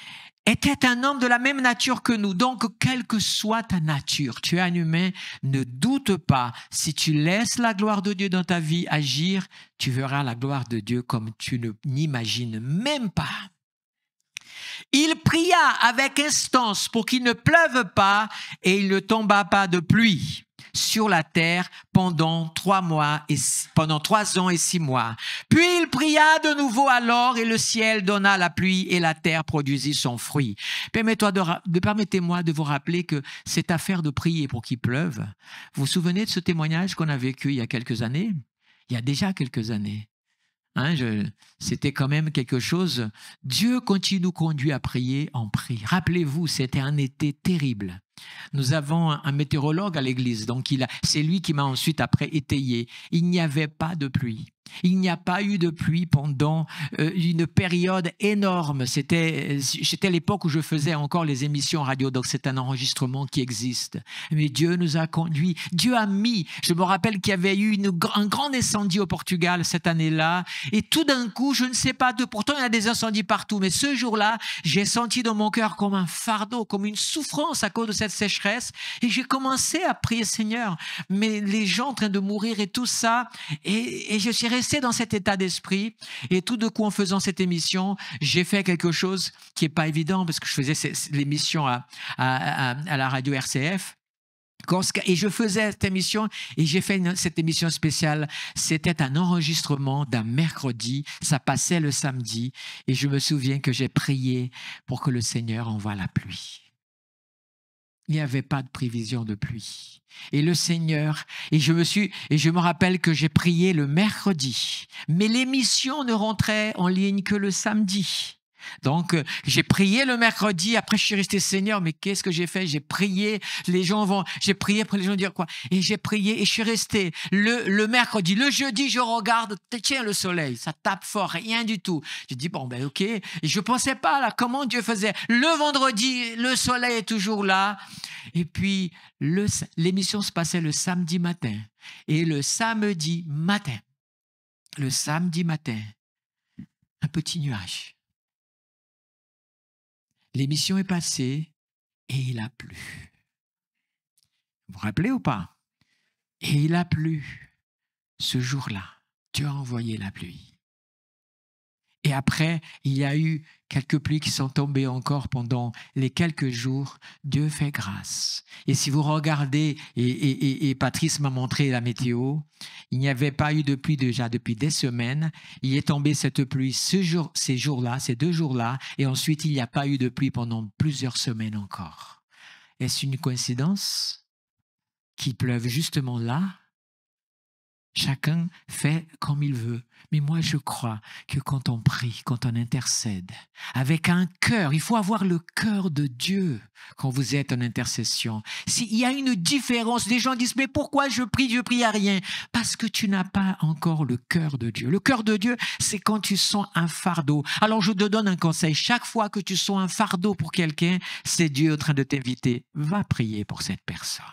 Était un homme de la même nature que nous. Donc, quelle que soit ta nature, tu es un humain, ne doute pas. Si tu laisses la gloire de Dieu dans ta vie agir, tu verras la gloire de Dieu comme tu ne n'imagines même pas. Il pria avec instance pour qu'il ne pleuve pas et il ne tomba pas de pluie sur la terre pendant 3 ans et 6 mois. Puis il pria de nouveau alors et le ciel donna la pluie et la terre produisit son fruit. Permettez-moi de vous rappeler que cette affaire de prier pour qu'il pleuve, vous vous souvenez de ce témoignage qu'on a vécu il y a quelques années? Il y a déjà quelques années. C'était quand même quelque chose. Dieu, quand il nous conduit à prier, on prie. Rappelez-vous, c'était un été terrible. Nous avons un météorologue à l'église, donc c'est lui qui m'a ensuite après étayé. Il n'y avait pas de pluie. Il n'y a pas eu de pluie pendant une période énorme. C'était l'époque où je faisais encore les émissions radio, donc c'est un enregistrement qui existe. Mais Dieu nous a conduits. Dieu a mis, je me rappelle qu'il y avait eu un grand incendie au Portugal cette année-là, et tout d'un coup, je ne sais pas, pourtant il y a des incendies partout, mais ce jour-là, j'ai senti dans mon cœur comme un fardeau, comme une souffrance à cause de cette sécheresse, et j'ai commencé à prier, Seigneur, mais les gens en train de mourir et tout ça, et je suis resté dans cet état d'esprit, et tout de coup en faisant cette émission, j'ai fait quelque chose qui n'est pas évident parce que je faisais l'émission à la radio RCF. Et je faisais cette émission et j'ai fait cette émission spéciale. C'était un enregistrement d'un mercredi, ça passait le samedi et je me souviens que j'ai prié pour que le Seigneur envoie la pluie. Il n'y avait pas de prévision de pluie. Et le Seigneur, et je me rappelle que j'ai prié le mercredi, mais l'émission ne rentrait en ligne que le samedi. Donc, j'ai prié le mercredi, après je suis resté Seigneur, mais qu'est-ce que j'ai fait? J'ai prié, j'ai prié pour les gens dire quoi? Et j'ai prié et je suis resté le mercredi. Le jeudi, je regarde, tiens, le soleil, ça tape fort, rien du tout. J'ai dit, bon, ben ok. Et je pensais pas là, comment Dieu faisait. Le vendredi, le soleil est toujours là. Et puis, l'émission se passait le samedi matin. Et le samedi matin, un petit nuage. L'émission est passée et il a plu. Vous vous rappelez ou pas? Et il a plu ce jour-là. Dieu a envoyé la pluie. Et après, il y a eu quelques pluies qui sont tombées encore pendant les quelques jours. Dieu fait grâce. Et si vous regardez, et Patrice m'a montré la météo, il n'y avait pas eu de pluie déjà depuis des semaines. Il est tombé cette pluie ces 2 jours-là, et ensuite il n'y a pas eu de pluie pendant plusieurs semaines encore. Est-ce une coïncidence qu'il pleuve justement là? Chacun fait comme il veut. Mais moi, je crois que quand on prie, quand on intercède, avec un cœur, il faut avoir le cœur de Dieu quand vous êtes en intercession. S'il y a une différence, les gens disent, mais pourquoi je prie à rien? Parce que tu n'as pas encore le cœur de Dieu. Le cœur de Dieu, c'est quand tu sens un fardeau. Alors, je te donne un conseil. Chaque fois que tu sens un fardeau pour quelqu'un, c'est Dieu en train de t'inviter. Va prier pour cette personne.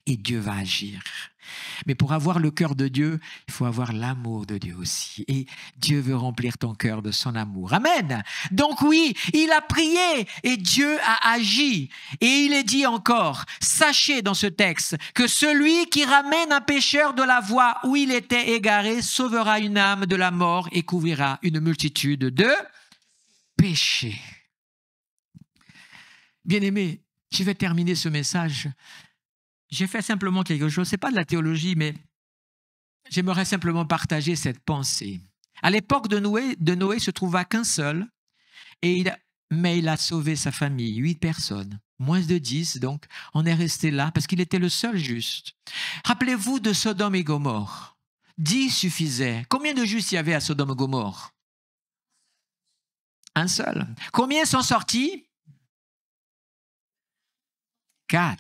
Et Dieu va agir. Mais pour avoir le cœur de Dieu, il faut avoir l'amour de Dieu aussi. Et Dieu veut remplir ton cœur de son amour. Amen. Donc oui, il a prié et Dieu a agi. Et il est dit encore, sachez dans ce texte que celui qui ramène un pécheur de la voie où il était égaré sauvera une âme de la mort et couvrira une multitude de péchés. Bien-aimés, je vais terminer ce message. J'ai fait simplement quelque chose, ce n'est pas de la théologie, mais j'aimerais simplement partager cette pensée. À l'époque de Noé se trouva qu'un seul, mais il a sauvé sa famille, 8 personnes, moins de 10, donc on est resté là parce qu'il était le seul juste. Rappelez-vous de Sodome et Gomorrhe, 10 suffisaient. Combien de justes il y avait à Sodome et Gomorrhe? Un seul. Combien sont sortis? 4.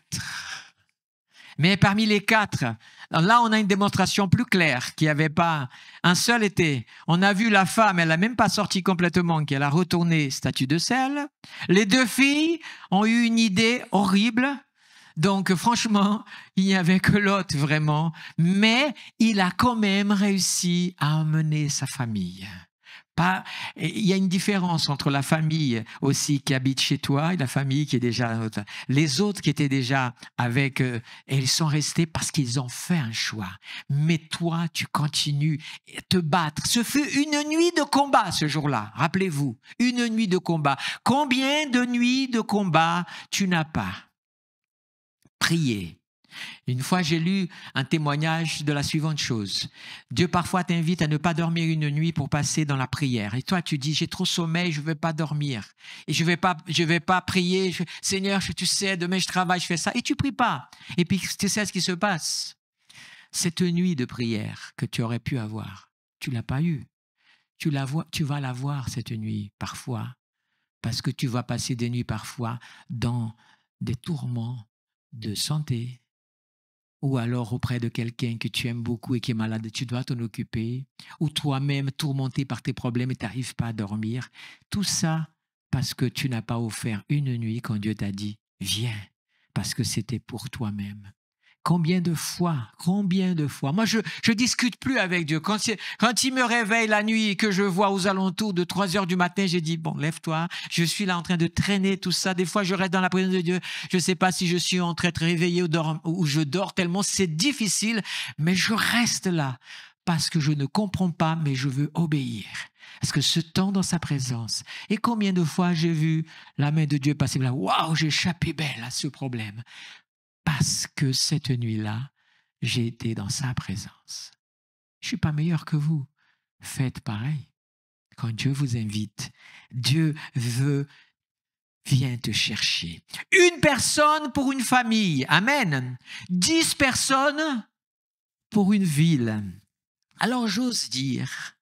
Mais parmi les 4, là, on a une démonstration plus claire qu'il n'y avait pas un seul été. On a vu la femme, elle n'a même pas sorti complètement, qu'elle a retourné statue de sel. Les 2 filles ont eu une idée horrible. Donc, franchement, il n'y avait que Lot, vraiment. Mais il a quand même réussi à emmener sa famille. Il y a une différence entre la famille aussi qui habite chez toi et la famille qui est déjà... Les autres qui étaient déjà avec, ils sont restés parce qu'ils ont fait un choix. Mais toi, tu continues à te battre. Ce fut une nuit de combat ce jour-là, rappelez-vous. Une nuit de combat. Combien de nuits de combat tu n'as pas? Priez. Une fois, j'ai lu un témoignage de la suivante chose. Dieu parfois t'invite à ne pas dormir une nuit pour passer dans la prière. Et toi, tu dis, j'ai trop sommeil, je ne vais pas dormir. Et je vais pas prier. Seigneur, tu sais, demain je travaille, je fais ça. Et tu ne pries pas. Et puis, tu sais ce qui se passe. Cette nuit de prière que tu aurais pu avoir, tu ne l'as pas eue. Tu vas l'avoir cette nuit, parfois. Parce que tu vas passer des nuits, parfois, dans des tourments de santé, ou alors auprès de quelqu'un que tu aimes beaucoup et qui est malade, tu dois t'en occuper, ou toi-même tourmenté par tes problèmes et tu n'arrives pas à dormir. Tout ça parce que tu n'as pas offert une nuit quand Dieu t'a dit « Viens », parce que c'était pour toi-même. Combien de fois? Moi, je discute plus avec Dieu. Quand il me réveille la nuit et que je vois aux alentours de 3 heures du matin, j'ai dit, bon, lève-toi. Je suis là en train de traîner tout ça. Des fois, je reste dans la présence de Dieu. Je ne sais pas si je suis en train de réveiller ou je dors tellement. C'est difficile, mais je reste là parce que je ne comprends pas, mais je veux obéir. Parce que ce temps dans sa présence. Et combien de fois j'ai vu la main de Dieu passer là. Waouh, j'ai échappé belle à ce problème. Parce que cette nuit-là, j'ai été dans sa présence. Je ne suis pas meilleur que vous. Faites pareil. Quand Dieu vous invite, Dieu vient te chercher. 1 personne pour une famille. Amen. 10 personnes pour une ville. Alors j'ose dire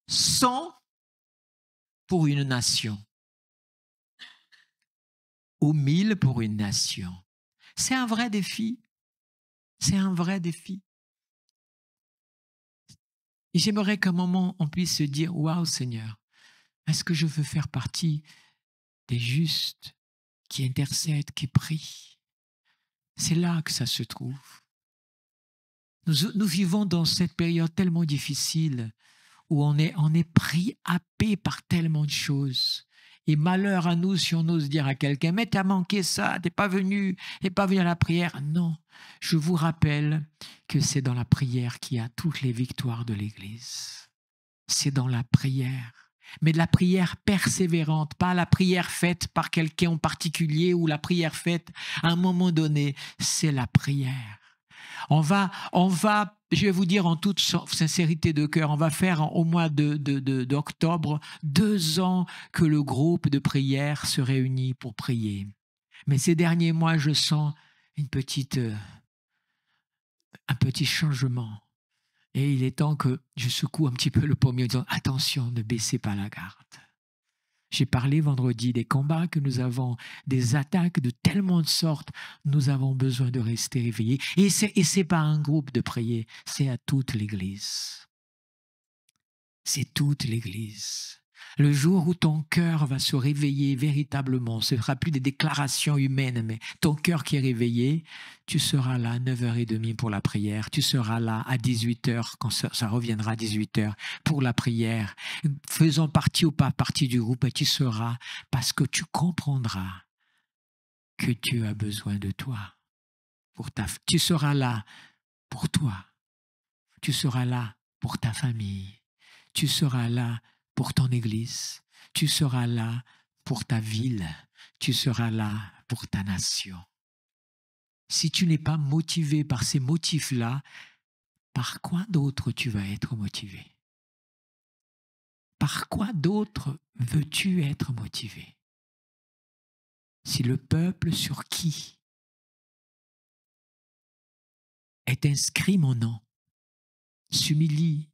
100 pour une nation. Ou 1000 pour une nation. C'est un vrai défi. C'est un vrai défi. Et j'aimerais qu'à un moment, on puisse se dire, waouh Seigneur, est-ce que je veux faire partie des justes qui intercèdent, qui prient? C'est là que ça se trouve. Nous vivons dans cette période tellement difficile où on est pris, happé par tellement de choses. Et malheur à nous si on ose dire à quelqu'un, mais t'as manqué ça, t'es pas venu à la prière. Non, je vous rappelle que c'est dans la prière qu'il y a toutes les victoires de l'Église. C'est dans la prière. Mais de la prière persévérante, pas la prière faite par quelqu'un en particulier ou la prière faite à un moment donné. C'est la prière. On va, je vais vous dire en toute sincérité de cœur, on va faire au mois d'octobre 2 ans que le groupe de prière se réunit pour prier. Mais ces derniers mois, je sens un petit changement. Et il est temps que je secoue un petit peu le pommier en disant « Attention, ne baissez pas la garde ». J'ai parlé vendredi des combats que nous avons, des attaques de tellement de sortes. Nous avons besoin de rester éveillés. Et c'est pas un groupe de prier, c'est à toute l'Église. C'est toute l'Église. Le jour où ton cœur va se réveiller véritablement, ce ne sera plus des déclarations humaines, mais ton cœur qui est réveillé, tu seras là à 9h30 pour la prière, tu seras là à 18h, quand ça reviendra à 18h, pour la prière, faisant partie ou pas partie du groupe, et tu seras, parce que tu comprendras que Dieu a besoin de toi. Tu seras là pour toi, tu seras là pour ta famille, tu seras là pour ton église, tu seras là pour ta ville, tu seras là pour ta nation. Si tu n'es pas motivé par ces motifs-là, par quoi d'autre tu vas être motivé? Par quoi d'autre veux-tu être motivé? Si le peuple sur qui est inscrit mon nom s'humilie,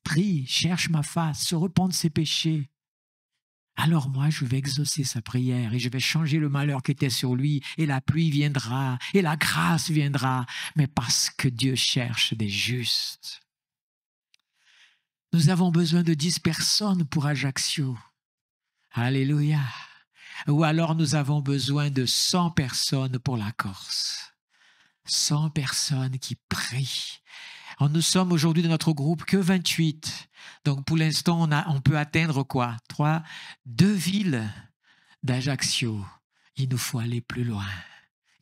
prie, cherche ma face, se repent de ses péchés, alors moi je vais exaucer sa prière et je vais changer le malheur qui était sur lui, et la pluie viendra et la grâce viendra, mais parce que Dieu cherche des justes. Nous avons besoin de 10 personnes pour Ajaccio. Alléluia. Ou alors nous avons besoin de 100 personnes pour la Corse. 100 personnes qui prient. Nous sommes aujourd'hui dans notre groupe que 28. Donc pour l'instant, on peut atteindre quoi? 2 villes d'Ajaccio. Il nous faut aller plus loin.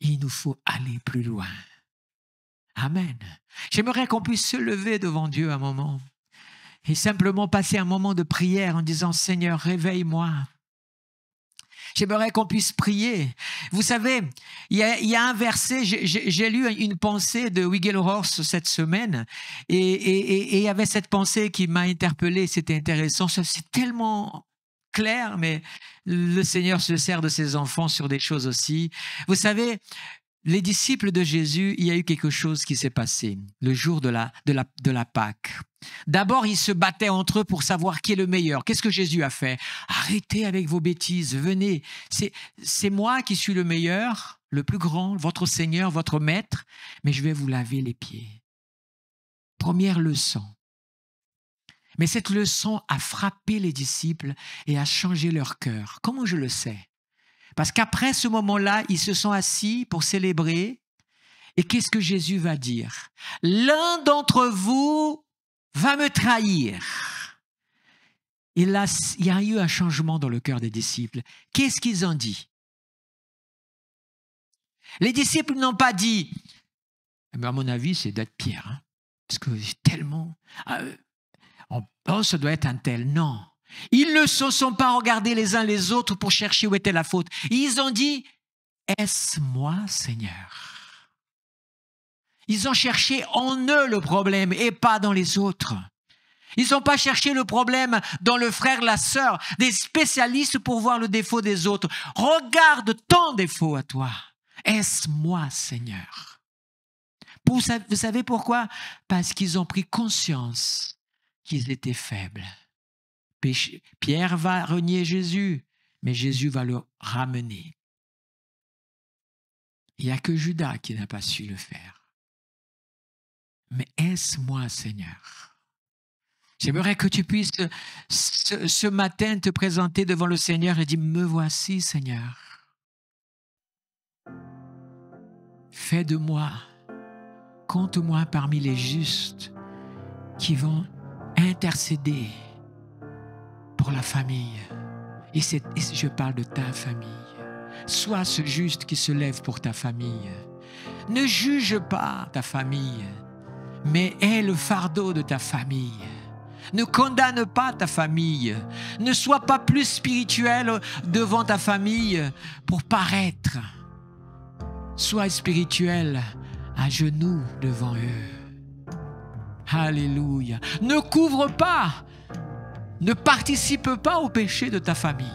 Il nous faut aller plus loin. Amen. J'aimerais qu'on puisse se lever devant Dieu un moment et simplement passer un moment de prière en disant « Seigneur, réveille-moi ». J'aimerais qu'on puisse prier. Vous savez, il y a un verset, j'ai lu une pensée de Wigglehorst cette semaine, et il y avait cette pensée qui m'a interpellé, c'était intéressant, c'est tellement clair, mais le Seigneur se sert de ses enfants sur des choses aussi. Vous savez, les disciples de Jésus, il y a eu quelque chose qui s'est passé le jour de la Pâque. D'abord, ils se battaient entre eux pour savoir qui est le meilleur. Qu'est-ce que Jésus a fait? Arrêtez avec vos bêtises, venez. C'est moi qui suis le meilleur, le plus grand, votre Seigneur, votre Maître, mais je vais vous laver les pieds. Première leçon. Mais cette leçon a frappé les disciples et a changé leur cœur. Comment je le sais? Parce qu'après ce moment-là, ils se sont assis pour célébrer. Et qu'est-ce que Jésus va dire? L'un d'entre vous va me trahir. Et là, il y a eu un changement dans le cœur des disciples. Qu'est-ce qu'ils ont dit? Les disciples n'ont pas dit, mais à mon avis, c'est d'être Pierre. Hein, parce que tellement... ça doit être un tel. Non. Ils ne se sont pas regardés les uns les autres pour chercher où était la faute. Ils ont dit, est-ce moi, Seigneur? Ils ont cherché en eux le problème et pas dans les autres. Ils n'ont pas cherché le problème dans le frère, la sœur, des spécialistes pour voir le défaut des autres. Regarde ton défaut à toi. Est-ce moi, Seigneur? Vous savez pourquoi? Parce qu'ils ont pris conscience qu'ils étaient faibles. Pierre va renier Jésus, mais Jésus va le ramener. Il n'y a que Judas qui n'a pas su le faire. Mais est-ce moi, Seigneur? J'aimerais que tu puisses ce matin te présenter devant le Seigneur et dire, me voici, Seigneur. Fais de moi, compte-moi parmi les justes qui vont intercéder pour la famille. Et je parle de ta famille. Sois ce juste qui se lève pour ta famille. Ne juge pas ta famille, mais aie le fardeau de ta famille. Ne condamne pas ta famille. Ne sois pas plus spirituel devant ta famille pour paraître. Sois spirituel à genoux devant eux. Alléluia. Ne couvre pas, ne participe pas au péché de ta famille.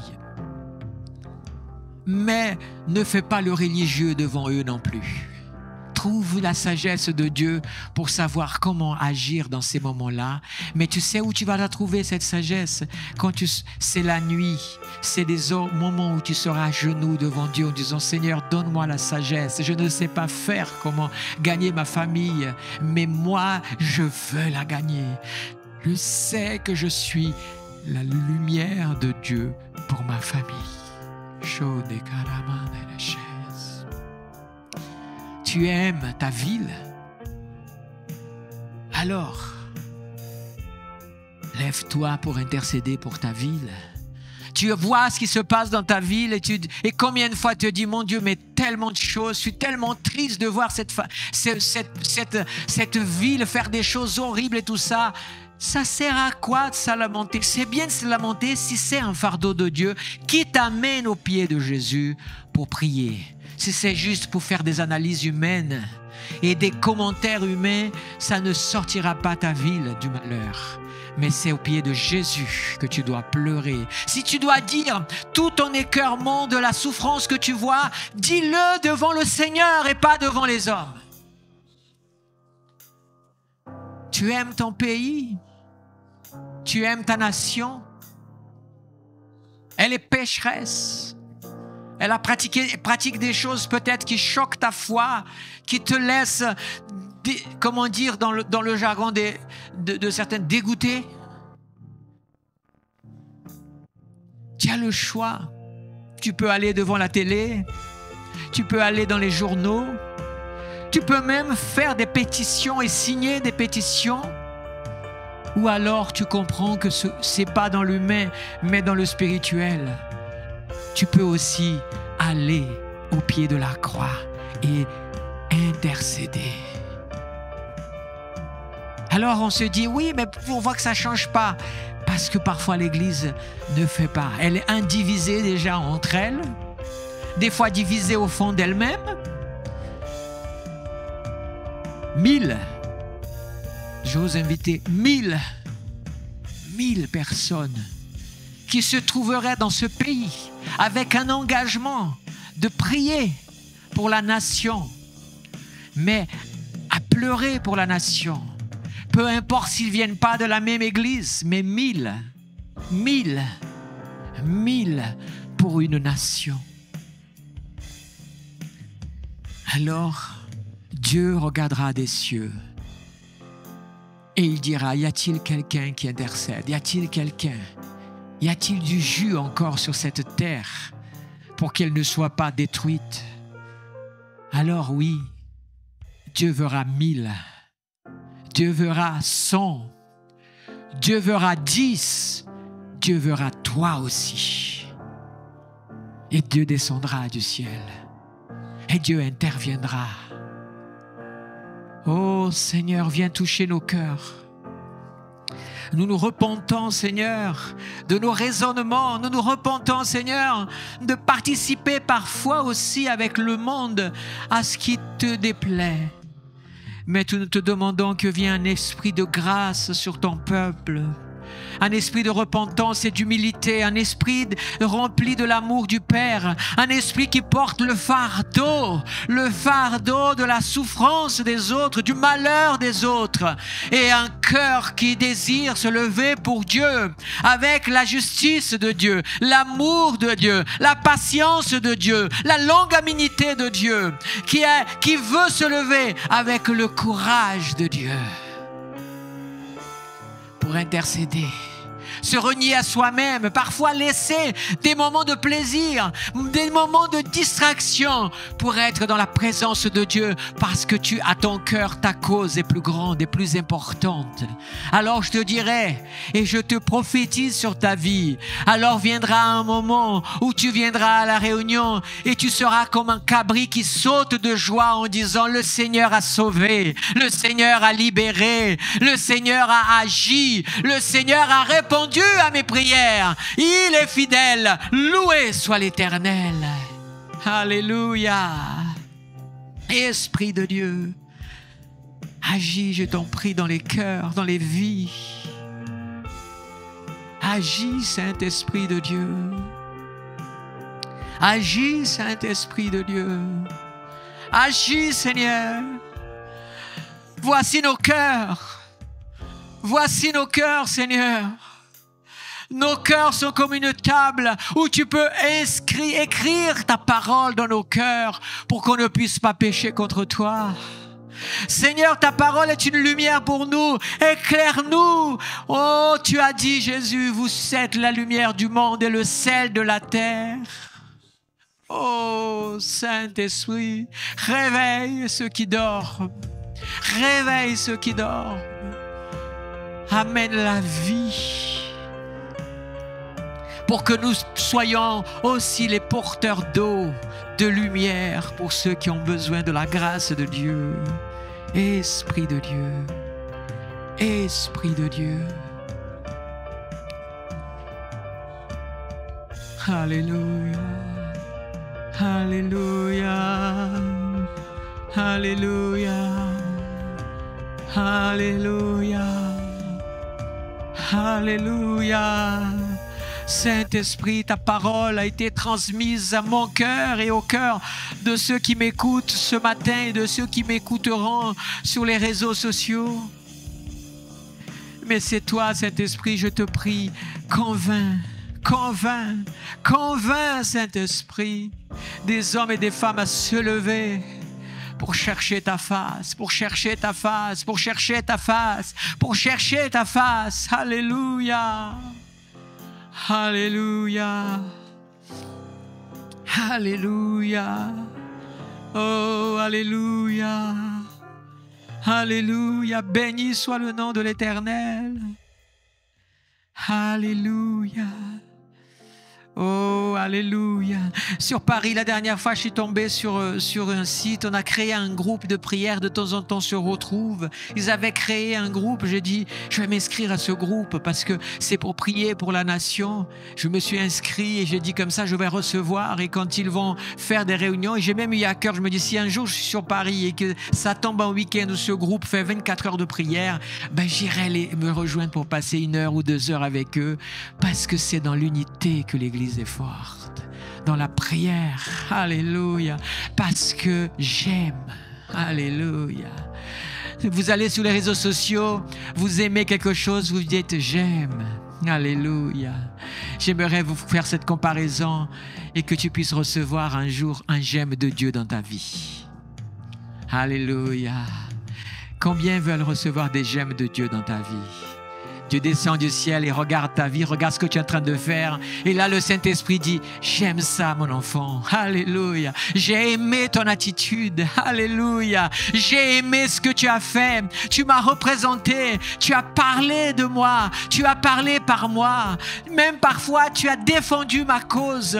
Mais ne fais pas le religieux devant eux non plus. Trouve la sagesse de Dieu pour savoir comment agir dans ces moments-là. Mais tu sais où tu vas la trouver, cette sagesse? C'est la nuit. C'est des moments où tu seras à genoux devant Dieu en disant, Seigneur, donne-moi la sagesse. Je ne sais pas faire comment gagner ma famille, mais moi, je veux la gagner. Je sais que je suis la lumière de Dieu pour ma famille. Tu aimes ta ville? Alors, lève-toi pour intercéder pour ta ville. Tu vois ce qui se passe dans ta ville et combien de fois tu te dis, mon Dieu, mais tellement de choses, je suis tellement triste de voir cette ville faire des choses horribles et tout ça. Ça sert à quoi de se lamenter? C'est bien de se lamenter si c'est un fardeau de Dieu qui t'amène aux pieds de Jésus pour prier. Si c'est juste pour faire des analyses humaines et des commentaires humains, ça ne sortira pas ta ville du malheur. Mais c'est au pied de Jésus que tu dois pleurer. Si tu dois dire tout ton écœurement de la souffrance que tu vois, dis-le devant le Seigneur et pas devant les hommes. Tu aimes ton pays? Tu aimes ta nation? Elle est pécheresse. Elle pratique des choses peut-être qui choquent ta foi, qui te laissent, comment dire, dans le jargon de certains, dégoûtés. Tu as le choix. Tu peux aller devant la télé, tu peux aller dans les journaux, tu peux même faire des pétitions et signer des pétitions. Ou alors tu comprends que ce n'est pas dans l'humain, mais dans le spirituel. Tu peux aussi aller au pied de la croix et intercéder. Alors on se dit, oui, mais on voit que ça ne change pas. Parce que parfois l'Église ne fait pas. Elle est indivisée déjà entre elles, des fois divisée au fond d'elle-même. 1000, j'ose inviter 1000 personnes qui se trouveraient dans ce pays avec un engagement de prier pour la nation, mais à pleurer pour la nation. Peu importe s'ils ne viennent pas de la même église, mais 1000 pour une nation. Alors, Dieu regardera des cieux et il dira, y a-t-il quelqu'un qui intercède? Y a-t-il quelqu'un? Y a-t-il du jus encore sur cette terre pour qu'elle ne soit pas détruite? Alors oui, Dieu verra 1000. Dieu verra 100, Dieu verra 10, Dieu verra toi aussi. Et Dieu descendra du ciel et Dieu interviendra. Oh Seigneur, viens toucher nos cœurs. Nous nous repentons, Seigneur, de nos raisonnements. Nous nous repentons, Seigneur, de participer parfois aussi avec le monde à ce qui te déplaît. Mais nous te demandons que vienne un esprit de grâce sur ton peuple, un esprit de repentance et d'humilité, un esprit rempli de l'amour du Père, un esprit qui porte le fardeau de la souffrance des autres, du malheur des autres, et un cœur qui désire se lever pour Dieu, avec la justice de Dieu, l'amour de Dieu, la patience de Dieu, la longanimité de Dieu, qui veut se lever avec le courage de Dieu pour intercéder, se renier à soi-même, parfois laisser des moments de plaisir, des moments de distraction pour être dans la présence de Dieu, parce que à ton cœur, ta cause est plus grande et plus importante. Alors je te dirai et je te prophétise sur ta vie, alors viendra un moment où tu viendras à la réunion et tu seras comme un cabri qui saute de joie en disant, le Seigneur a sauvé, le Seigneur a libéré, le Seigneur a agi, le Seigneur a répondu à mes prières. Il est fidèle. Loué soit l'Éternel. Alléluia. Esprit de Dieu, agis, je t'en prie, dans les cœurs, dans les vies. Agis, Saint-Esprit de Dieu. Agis, Saint-Esprit de Dieu. Agis, Seigneur. Voici nos cœurs. Voici nos cœurs, Seigneur. Nos cœurs sont comme une table où tu peux écrire ta parole dans nos cœurs pour qu'on ne puisse pas pécher contre toi. Seigneur, ta parole est une lumière pour nous. Éclaire-nous. Oh, tu as dit, Jésus, vous êtes la lumière du monde et le sel de la terre. Oh, Saint-Esprit, réveille ceux qui dorment. Réveille ceux qui dorment. Amène la vie. Pour que nous soyons aussi les porteurs d'eau, de lumière pour ceux qui ont besoin de la grâce de Dieu. Esprit de Dieu. Esprit de Dieu. Alléluia. Alléluia. Alléluia. Alléluia. Alléluia. Saint-Esprit, ta parole a été transmise à mon cœur et au cœur de ceux qui m'écoutent ce matin et de ceux qui m'écouteront sur les réseaux sociaux. Mais c'est toi, Saint-Esprit, je te prie, convainc, Saint-Esprit, des hommes et des femmes à se lever pour chercher ta face, pour chercher ta face, pour chercher ta face, pour chercher ta face. Alléluia. Alléluia. Alléluia. Oh, alléluia. Alléluia. Béni soit le nom de l'Éternel. Alléluia. Oh, alléluia. Sur Paris, la dernière fois, je suis tombé sur un site. On a créé un groupe de prière. De temps en temps, on se retrouve. Ils avaient créé un groupe. J'ai dit, je vais m'inscrire à ce groupe parce que c'est pour prier pour la nation. Je me suis inscrit et j'ai dit comme ça, je vais recevoir. Et quand ils vont faire des réunions, et j'ai même eu à cœur, je me dis, si un jour je suis sur Paris et que ça tombe en week-end où ce groupe fait 24 heures de prière, ben j'irai me rejoindre pour passer 1 heure ou 2 heures avec eux parce que c'est dans l'unité que l'Église est forte, dans la prière. Alléluia. Parce que j'aime. Alléluia. Vous allez sur les réseaux sociaux, vous aimez quelque chose, vous dites j'aime. Alléluia. J'aimerais vous faire cette comparaison et que tu puisses recevoir un jour un j'aime de Dieu dans ta vie. Alléluia. Combien veulent recevoir des j'aime de Dieu dans ta vie? Dieu descend du ciel et regarde ta vie, regarde ce que tu es en train de faire. Et là, le Saint-Esprit dit, j'aime ça, mon enfant. Alléluia. J'ai aimé ton attitude. Alléluia. J'ai aimé ce que tu as fait. Tu m'as représenté. Tu as parlé de moi. Tu as parlé par moi. Même parfois, tu as défendu ma cause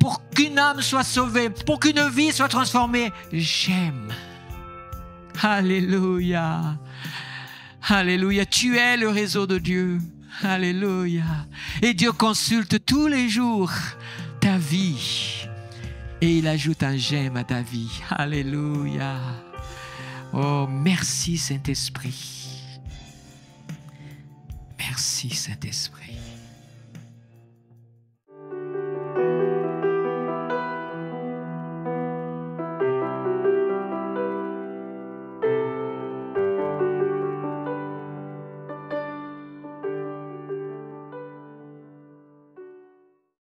pour qu'une âme soit sauvée, pour qu'une vie soit transformée. J'aime. Alléluia. Alléluia, tu es le réseau de Dieu. Alléluia. Et Dieu consulte tous les jours ta vie. Et il ajoute un j'aime à ta vie. Alléluia. Oh, merci Saint-Esprit. Merci Saint-Esprit.